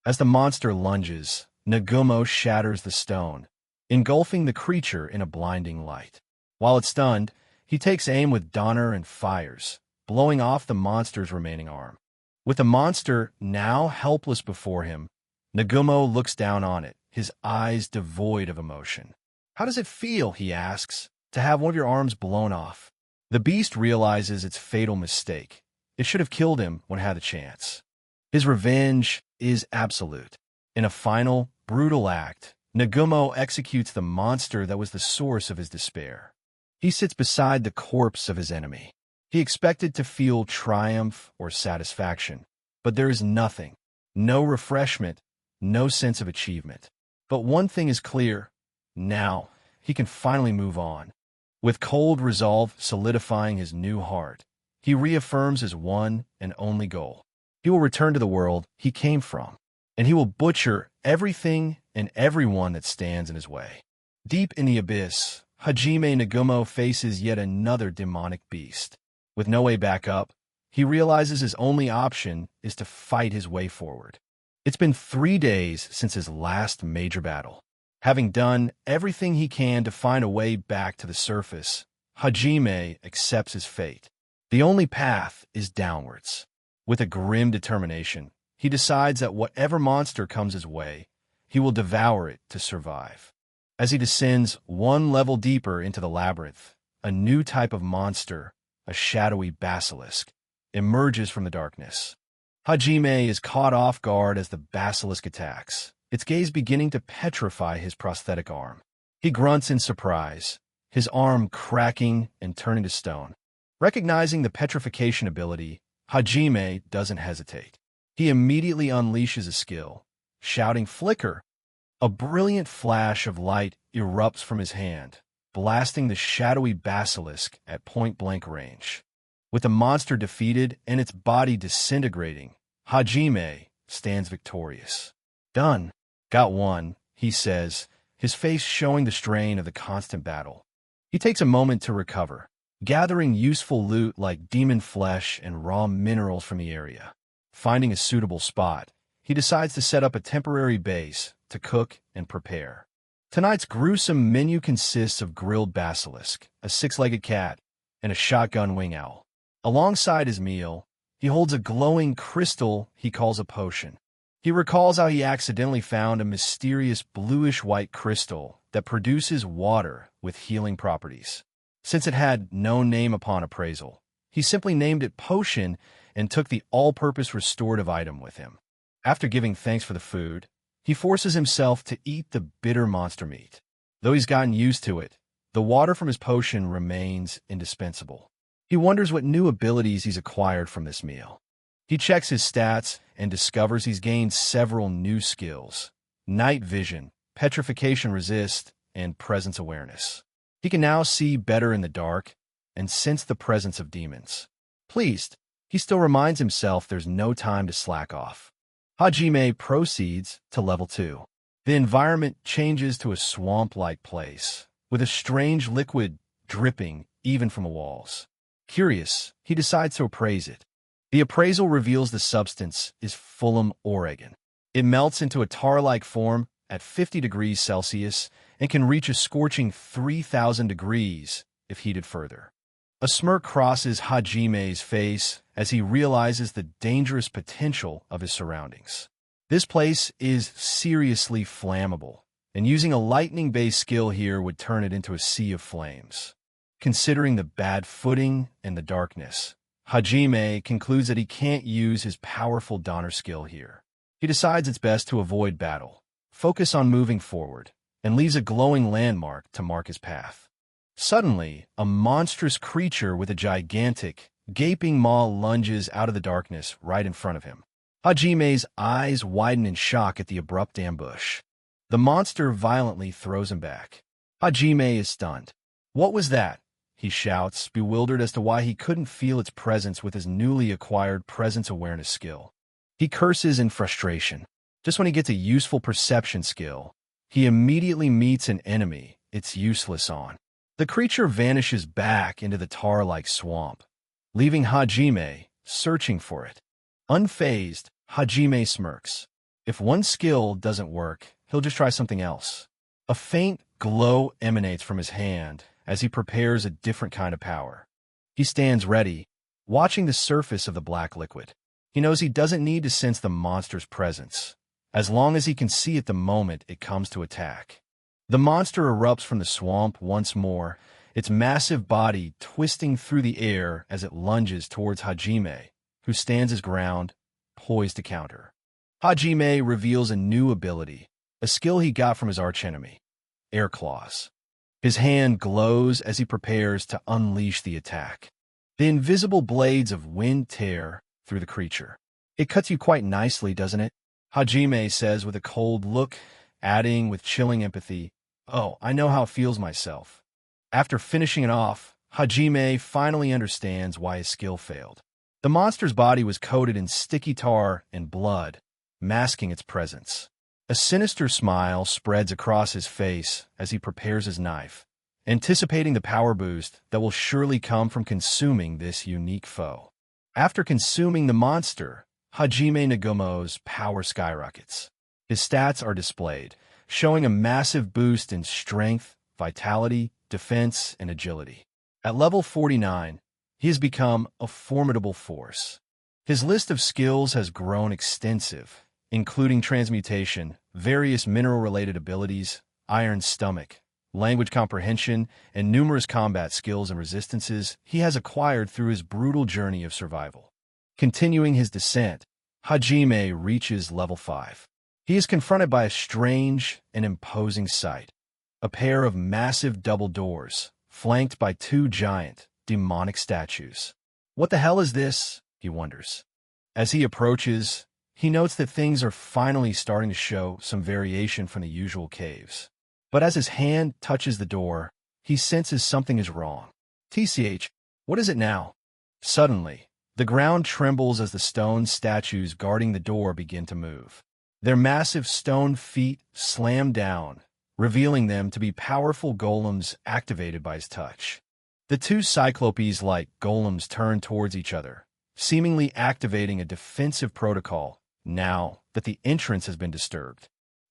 As the monster lunges, Nagumo shatters the stone, engulfing the creature in a blinding light. While it's stunned, he takes aim with Donner and fires, blowing off the monster's remaining arm. With the monster now helpless before him, Nagumo looks down on it, his eyes devoid of emotion. "How does it feel," he asks, "to have one of your arms blown off?" The beast realizes its fatal mistake. It should have killed him when it had the chance. His revenge is absolute. In a final, brutal act, Nagumo executes the monster that was the source of his despair. He sits beside the corpse of his enemy. He expected to feel triumph or satisfaction, but there is nothing, no refreshment, no sense of achievement. But one thing is clear. Now, he can finally move on. With cold resolve solidifying his new heart, he reaffirms his one and only goal. He will return to the world he came from, and he will butcher everything and everyone that stands in his way. Deep in the abyss, Hajime Nagumo faces yet another demonic beast. With no way back up, he realizes his only option is to fight his way forward. It's been 3 days since his last major battle. Having done everything he can to find a way back to the surface, Hajime accepts his fate. The only path is downwards. With a grim determination, he decides that whatever monster comes his way, he will devour it to survive. As he descends one level deeper into the labyrinth, a new type of monster, a shadowy basilisk, emerges from the darkness. Hajime is caught off guard as the basilisk attacks, its gaze beginning to petrify his prosthetic arm. He grunts in surprise, his arm cracking and turning to stone. Recognizing the petrification ability, Hajime doesn't hesitate. He immediately unleashes a skill, shouting "Flicker!" A brilliant flash of light erupts from his hand, blasting the shadowy basilisk at point-blank range. With the monster defeated and its body disintegrating, Hajime stands victorious. "Done. Got one," he says, his face showing the strain of the constant battle. He takes a moment to recover, gathering useful loot like demon flesh and raw minerals from the area. Finding a suitable spot, he decides to set up a temporary base to cook and prepare. Tonight's gruesome menu consists of grilled basilisk, a six-legged cat, and a shotgun wing owl. Alongside his meal, he holds a glowing crystal he calls a potion. He recalls how he accidentally found a mysterious bluish-white crystal that produces water with healing properties. Since it had no name upon appraisal, he simply named it Potion and took the all-purpose restorative item with him. After giving thanks for the food, he forces himself to eat the bitter monster meat. Though he's gotten used to it, the water from his potion remains indispensable. He wonders what new abilities he's acquired from this meal. He checks his stats and discovers he's gained several new skills: night vision, petrification resist, and presence awareness. He can now see better in the dark and sense the presence of demons. Pleased, he still reminds himself there's no time to slack off. Hajime proceeds to level 2. The environment changes to a swamp-like place, with a strange liquid dripping even from the walls. Curious, he decides to appraise it. The appraisal reveals the substance is Fulham Oregon. It melts into a tar-like form at 50 degrees Celsius and can reach a scorching 3,000 degrees if heated further. A smirk crosses Hajime's face as he realizes the dangerous potential of his surroundings. This place is seriously flammable, and using a lightning-based skill here would turn it into a sea of flames. Considering the bad footing and the darkness, Hajime concludes that he can't use his powerful Donner skill here. He decides it's best to avoid battle, focus on moving forward, and leaves a glowing landmark to mark his path. Suddenly, a monstrous creature with a gigantic, gaping maw lunges out of the darkness right in front of him. Hajime's eyes widen in shock at the abrupt ambush. The monster violently throws him back. Hajime is stunned. "What was that?" he shouts, bewildered as to why he couldn't feel its presence with his newly acquired presence awareness skill. He curses in frustration. Just when he gets a useful perception skill, he immediately meets an enemy it's useless on. The creature vanishes back into the tar-like swamp, leaving Hajime searching for it. Unfazed, Hajime smirks. If one skill doesn't work, he'll just try something else. A faint glow emanates from his hand as he prepares a different kind of power. He stands ready, watching the surface of the black liquid. He knows he doesn't need to sense the monster's presence, as long as he can see it the moment it comes to attack. The monster erupts from the swamp once more, its massive body twisting through the air as it lunges towards Hajime, who stands his ground, poised to counter. Hajime reveals a new ability, a skill he got from his archenemy, Air Claws. His hand glows as he prepares to unleash the attack. The invisible blades of wind tear through the creature. "It cuts you quite nicely, doesn't it?" Hajime says with a cold look, adding with chilling empathy, "Oh, I know how it feels myself." After finishing it off, Hajime finally understands why his skill failed. The monster's body was coated in sticky tar and blood, masking its presence. A sinister smile spreads across his face as he prepares his knife, anticipating the power boost that will surely come from consuming this unique foe. After consuming the monster, Hajime Nagumo's power skyrockets. His stats are displayed, showing a massive boost in strength, vitality, defense, and agility. At level 49, he has become a formidable force. His list of skills has grown extensive, including transmutation, various mineral-related abilities, iron stomach, language comprehension, and numerous combat skills and resistances he has acquired through his brutal journey of survival. Continuing his descent, Hajime reaches level 5. He is confronted by a strange and imposing sight. A pair of massive double doors, flanked by two giant, demonic statues. What the hell is this? He wonders. As he approaches, he notes that things are finally starting to show some variation from the usual caves. But as his hand touches the door, he senses something is wrong. TCH, what is it now? Suddenly, the ground trembles as the stone statues guarding the door begin to move. Their massive stone feet slam down, revealing them to be powerful golems activated by his touch. The two cyclopes-like golems turn towards each other, seemingly activating a defensive protocol now that the entrance has been disturbed.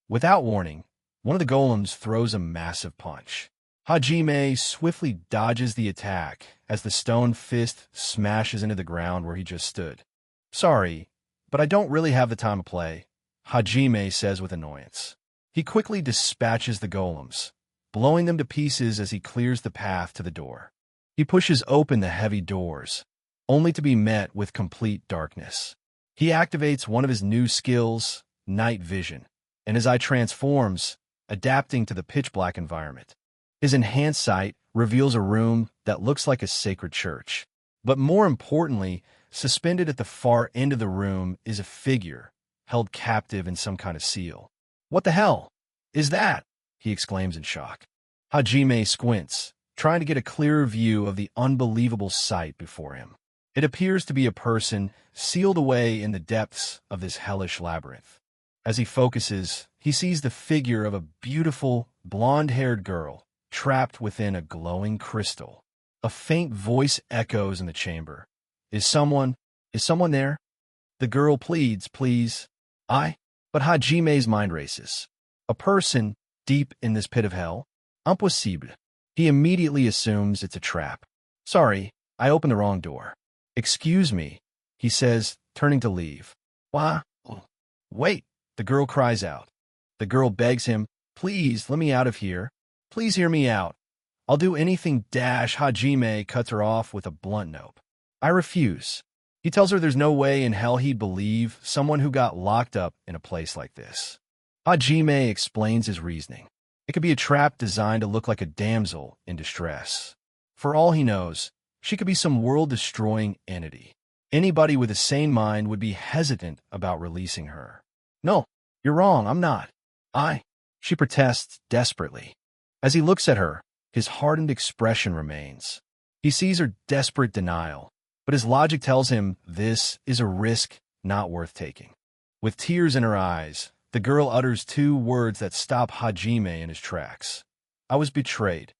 Without warning, one of the golems throws a massive punch. Hajime swiftly dodges the attack as the stone fist smashes into the ground where he just stood. Sorry, but I don't really have the time to play, Hajime says with annoyance. He quickly dispatches the golems, blowing them to pieces as he clears the path to the door. He pushes open the heavy doors, only to be met with complete darkness. He activates one of his new skills, night vision, and his eye transforms, adapting to the pitch-black environment. His enhanced sight reveals a room that looks like a sacred church. But more importantly, suspended at the far end of the room is a figure, held captive in some kind of seal. What the hell is that? He exclaims in shock. Hajime squints, trying to get a clearer view of the unbelievable sight before him. It appears to be a person sealed away in the depths of this hellish labyrinth. As he focuses, he sees the figure of a beautiful, blonde-haired girl trapped within a glowing crystal. A faint voice echoes in the chamber. Is someone there? The girl pleads, please. But Hajime's mind races. A person deep in this pit of hell? Impossible. He immediately assumes it's a trap. Sorry, I opened the wrong door. Excuse me, he says, turning to leave. Why? Wait, the girl cries out. The girl begs him, please let me out of here. Please hear me out. I'll do anything. Hajime cuts her off with a blunt nope. I refuse. He tells her there's no way in hell he'd believe someone who got locked up in a place like this. Hajime explains his reasoning. It could be a trap designed to look like a damsel in distress. For all he knows, she could be some world-destroying entity. Anybody with a sane mind would be hesitant about releasing her. No, you're wrong, I'm not. She protests desperately. As he looks at her, his hardened expression remains. He sees her desperate denial, but his logic tells him this is a risk not worth taking. With tears in her eyes, the girl utters two words that stop Hajime in his tracks. I was betrayed.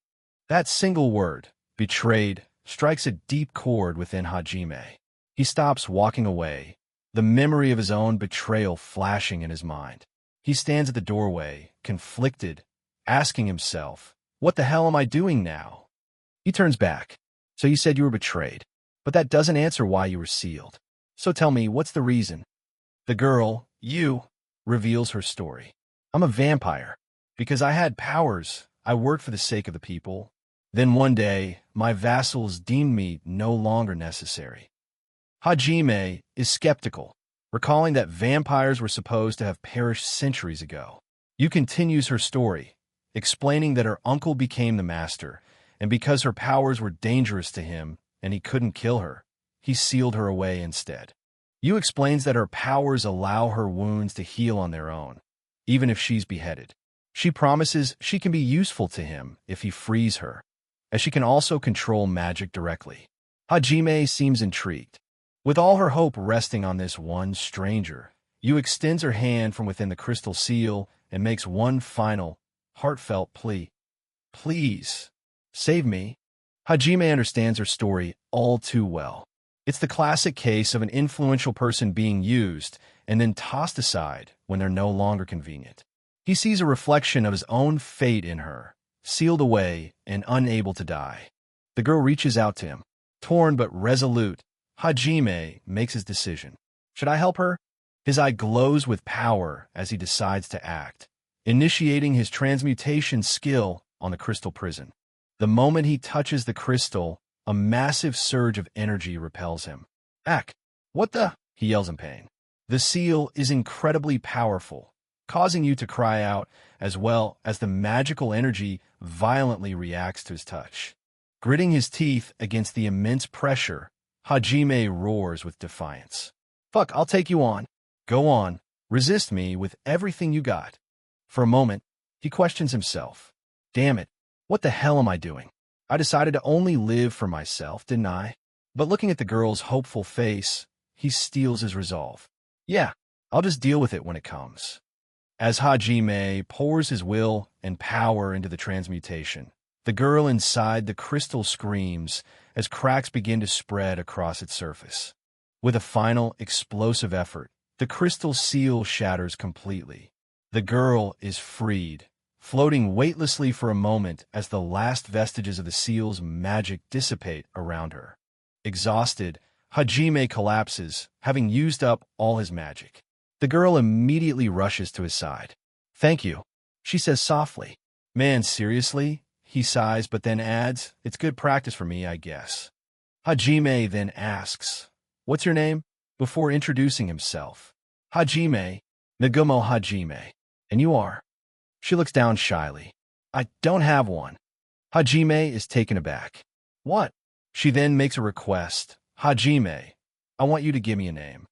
That single word, betrayed, strikes a deep chord within Hajime. He stops walking away, the memory of his own betrayal flashing in his mind. He stands at the doorway, conflicted, asking himself, what the hell am I doing now? He turns back. So you said you were betrayed, but that doesn't answer why you were sealed. So tell me, what's the reason? The girl, reveals her story. I'm a vampire. Because I had powers, I worked for the sake of the people. Then one day, my vassals deemed me no longer necessary. Hajime is skeptical, recalling that vampires were supposed to have perished centuries ago. Yu continues her story, explaining that her uncle became the master, and because her powers were dangerous to him and he couldn't kill her, he sealed her away instead. Yu explains that her powers allow her wounds to heal on their own, even if she's beheaded. She promises she can be useful to him if he frees her, as she can also control magic directly. Hajime seems intrigued. With all her hope resting on this one stranger, Yu extends her hand from within the crystal seal and makes one final, heartfelt plea. Please, save me. Hajime understands her story all too well. It's the classic case of an influential person being used and then tossed aside when they're no longer convenient. He sees a reflection of his own fate in her, sealed away and unable to die. The girl reaches out to him. Torn but resolute, Hajime makes his decision. Should I help her? His eye glows with power as he decides to act, initiating his transmutation skill on the crystal prison. The moment he touches the crystal, a massive surge of energy repels him. Ack! What the? He yells in pain. The seal is incredibly powerful, causing you to cry out, as well as the magical energy violently reacts to his touch. Gritting his teeth against the immense pressure, Hajime roars with defiance. Fuck, I'll take you on. Go on, resist me with everything you got. For a moment, he questions himself. Damn it, what the hell am I doing? I decided to only live for myself, didn't I? But looking at the girl's hopeful face, he steels his resolve. Yeah, I'll just deal with it when it comes. As Hajime pours his will and power into the transmutation, the girl inside the crystal screams as cracks begin to spread across its surface. With a final, explosive effort, the crystal seal shatters completely. The girl is freed, floating weightlessly for a moment as the last vestiges of the seal's magic dissipate around her. Exhausted, Hajime collapses, having used up all his magic. The girl immediately rushes to his side. Thank you, she says softly. Man, seriously? He sighs, but then adds, it's good practice for me, I guess. Hajime then asks, what's your name? Before introducing himself. Hajime, Nagumo Hajime. And you are? She looks down shyly. I don't have one. Hajime is taken aback. What? She then makes a request. Hajime, I want you to give me a name.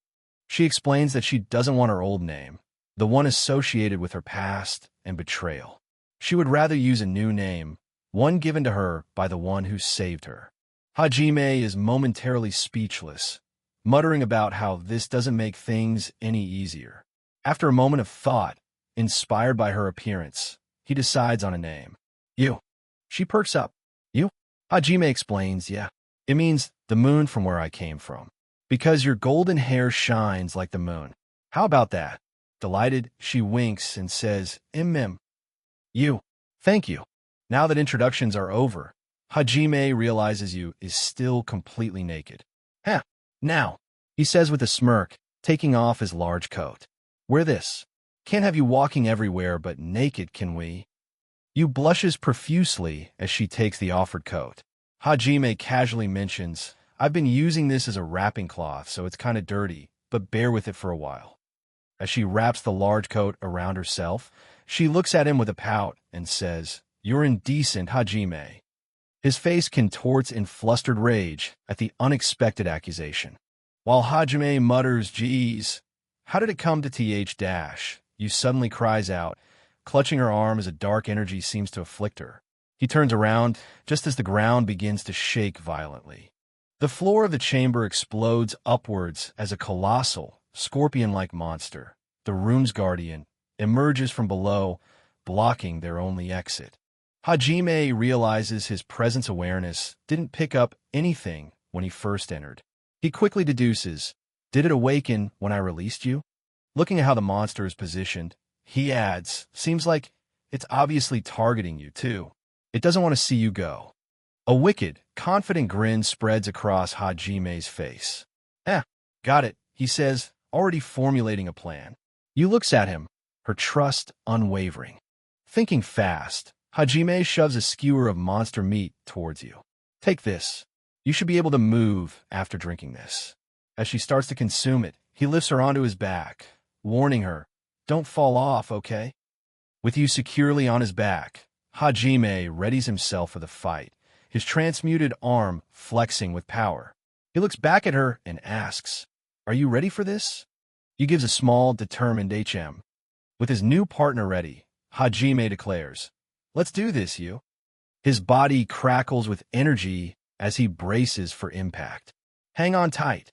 She explains that she doesn't want her old name, the one associated with her past and betrayal. She would rather use a new name, one given to her by the one who saved her. Hajime is momentarily speechless, muttering about how this doesn't make things any easier. After a moment of thought, inspired by her appearance, he decides on a name. You. She perks up. You? Hajime explains, yeah. It means the moon from where I came from. Because your golden hair shines like the moon. How about that? Delighted, she winks and says, Mim. You. Thank you. Now that introductions are over, Hajime realizes you is still completely naked. Huh. Now, he says with a smirk, taking off his large coat. Wear this. Can't have you walking everywhere but naked, can we? You blushes profusely as she takes the offered coat. Hajime casually mentions, I've been using this as a wrapping cloth, so it's kind of dirty, but bear with it for a while. As she wraps the large coat around herself, she looks at him with a pout and says, You're indecent, Hajime. His face contorts in flustered rage at the unexpected accusation. While Hajime mutters, Geez, how did it come to th dash? You suddenly cries out, clutching her arm as a dark energy seems to afflict her. He turns around just as the ground begins to shake violently. The floor of the chamber explodes upwards as a colossal, scorpion-like monster, the room's guardian, emerges from below, blocking their only exit. Hajime realizes his presence awareness didn't pick up anything when he first entered. He quickly deduces, Did it awaken when I released you? Looking at how the monster is positioned, he adds, Seems like it's obviously targeting you, too. It doesn't want to see you go. A wicked, confident grin spreads across Hajime's face. Got it, he says, already formulating a plan. You looks at him, her trust unwavering. Thinking fast, Hajime shoves a skewer of monster meat towards you. Take this. You should be able to move after drinking this. As she starts to consume it, he lifts her onto his back, warning her, Don't fall off, okay? With you securely on his back, Hajime readies himself for the fight, his transmuted arm flexing with power. He looks back at her and asks, Are you ready for this? He gives a small, determined HM. With his new partner ready, Hajime declares, Let's do this, you. His body crackles with energy as he braces for impact. Hang on tight,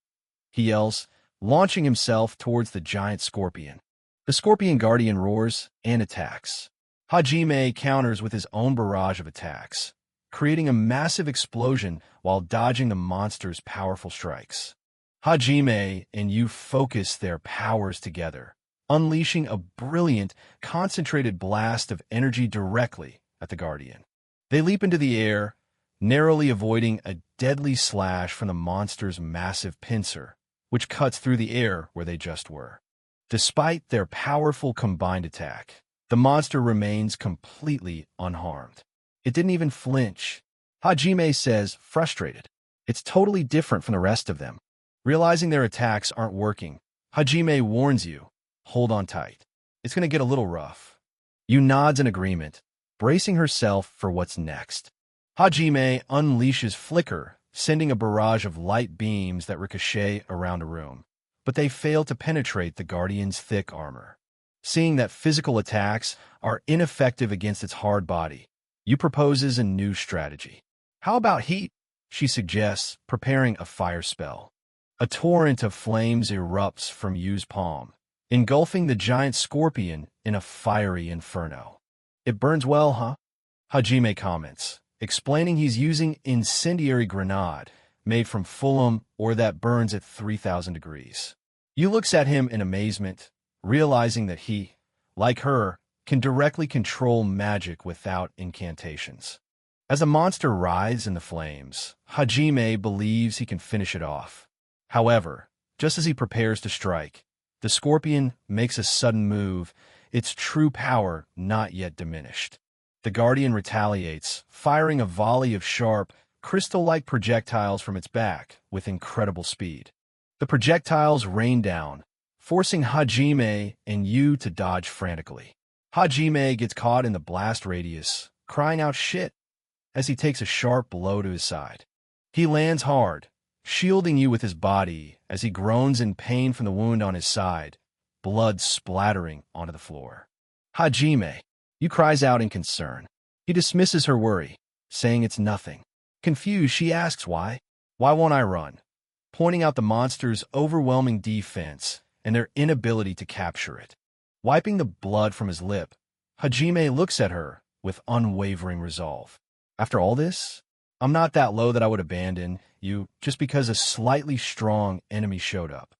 he yells, launching himself towards the giant scorpion. The scorpion guardian roars and attacks. Hajime counters with his own barrage of attacks, creating a massive explosion while dodging the monster's powerful strikes. Hajime and you focus their powers together, unleashing a brilliant, concentrated blast of energy directly at the Guardian. They leap into the air, narrowly avoiding a deadly slash from the monster's massive pincer, which cuts through the air where they just were. Despite their powerful combined attack, the monster remains completely unharmed. It didn't even flinch. Hajime says, frustrated. It's totally different from the rest of them. Realizing their attacks aren't working, Hajime warns you, hold on tight. It's going to get a little rough. You nods in agreement, bracing herself for what's next. Hajime unleashes Flicker, sending a barrage of light beams that ricochet around a room, but they fail to penetrate the Guardian's thick armor. Seeing that physical attacks are ineffective against its hard body, Yu proposes a new strategy. How about heat? She suggests, preparing a fire spell. A torrent of flames erupts from Yu's palm, engulfing the giant scorpion in a fiery inferno. It burns well, huh? Hajime comments, explaining he's using incendiary grenade made from fulham ore that burns at 3,000 degrees. Yu looks at him in amazement, realizing that he, like her, can directly control magic without incantations. As the monster writhes in the flames, Hajime believes he can finish it off. However, just as he prepares to strike, the scorpion makes a sudden move, its true power not yet diminished. The Guardian retaliates, firing a volley of sharp, crystal-like projectiles from its back with incredible speed. The projectiles rain down, forcing Hajime and Yu to dodge frantically. Hajime gets caught in the blast radius, crying out shit, as he takes a sharp blow to his side. He lands hard, shielding Yu with his body as he groans in pain from the wound on his side, blood splattering onto the floor. Hajime, Yu cries out in concern. He dismisses her worry, saying it's nothing. Confused, she asks why. Why won't I run? Pointing out the monster's overwhelming defense and their inability to capture it. Wiping the blood from his lip, Hajime looks at her with unwavering resolve. After all this, I'm not that low that I would abandon you just because a slightly strong enemy showed up.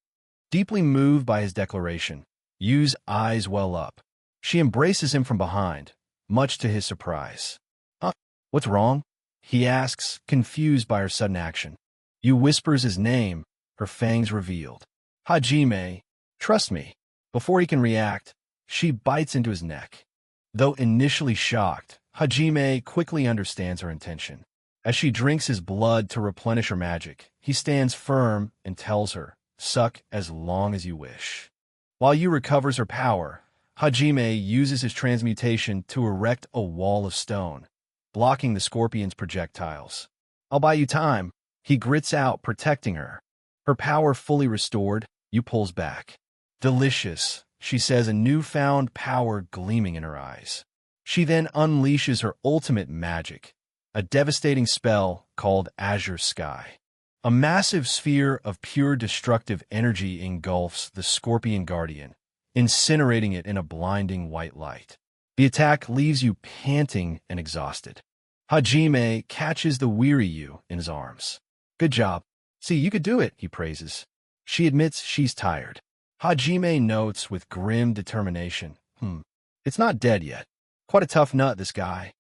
Deeply moved by his declaration, Yu's eyes well up. She embraces him from behind, much to his surprise. Huh? What's wrong? He asks, confused by her sudden action. Yu whispers his name, her fangs revealed. Hajime, trust me. Before he can react, she bites into his neck. Though initially shocked, Hajime quickly understands her intention. As she drinks his blood to replenish her magic, he stands firm and tells her, suck as long as you wish. While Yu recovers her power, Hajime uses his transmutation to erect a wall of stone, blocking the scorpion's projectiles. I'll buy you time, he grits out, protecting her. Her power fully restored, Yu pulls back. Delicious, she says, a newfound power gleaming in her eyes. She then unleashes her ultimate magic, a devastating spell called Azure Sky. A massive sphere of pure destructive energy engulfs the Scorpion Guardian, incinerating it in a blinding white light. The attack leaves Yu panting and exhausted. Hajime catches the weary Yu in his arms. Good job. See, you could do it, he praises. She admits she's tired. Hajime notes with grim determination, it's not dead yet. Quite a tough nut, this guy.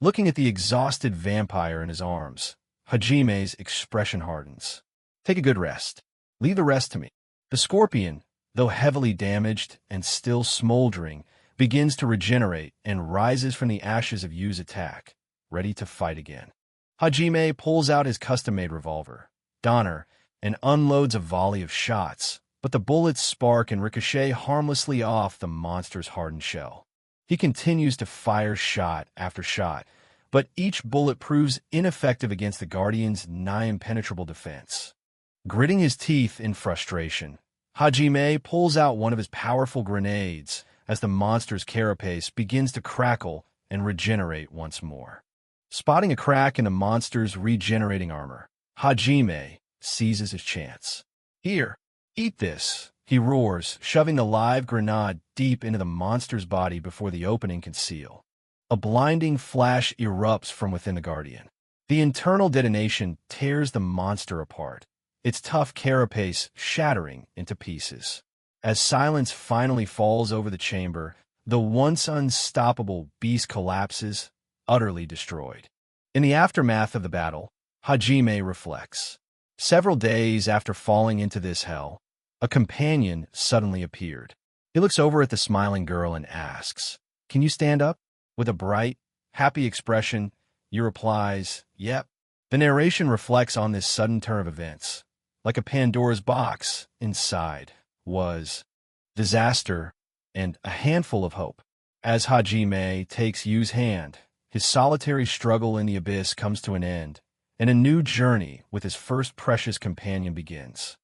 Looking at the exhausted vampire in his arms, Hajime's expression hardens. Take a good rest. Leave the rest to me. The scorpion, though heavily damaged and still smoldering, begins to regenerate and rises from the ashes of Yu's attack, ready to fight again. Hajime pulls out his custom-made revolver, Donner, and unloads a volley of shots, but the bullets spark and ricochet harmlessly off the monster's hardened shell. He continues to fire shot after shot, but each bullet proves ineffective against the Guardian's nigh-impenetrable defense. Gritting his teeth in frustration, Hajime pulls out one of his powerful grenades as the monster's carapace begins to crackle and regenerate once more. Spotting a crack in the monster's regenerating armor, Hajime seizes his chance. Here, eat this, he roars, shoving the live grenade deep into the monster's body before the opening can seal. A blinding flash erupts from within the Guardian. The internal detonation tears the monster apart, its tough carapace shattering into pieces. As silence finally falls over the chamber, the once unstoppable beast collapses, utterly destroyed. In the aftermath of the battle, Hajime reflects. Several days after falling into this hell, a companion suddenly appeared. He looks over at the smiling girl and asks, "Can you stand up?" With a bright, happy expression, he replies, "Yep." The narration reflects on this sudden turn of events. Like a Pandora's box, inside was disaster and a handful of hope. As Hajime takes Yu's hand, his solitary struggle in the abyss comes to an end, and a new journey with his first precious companion begins.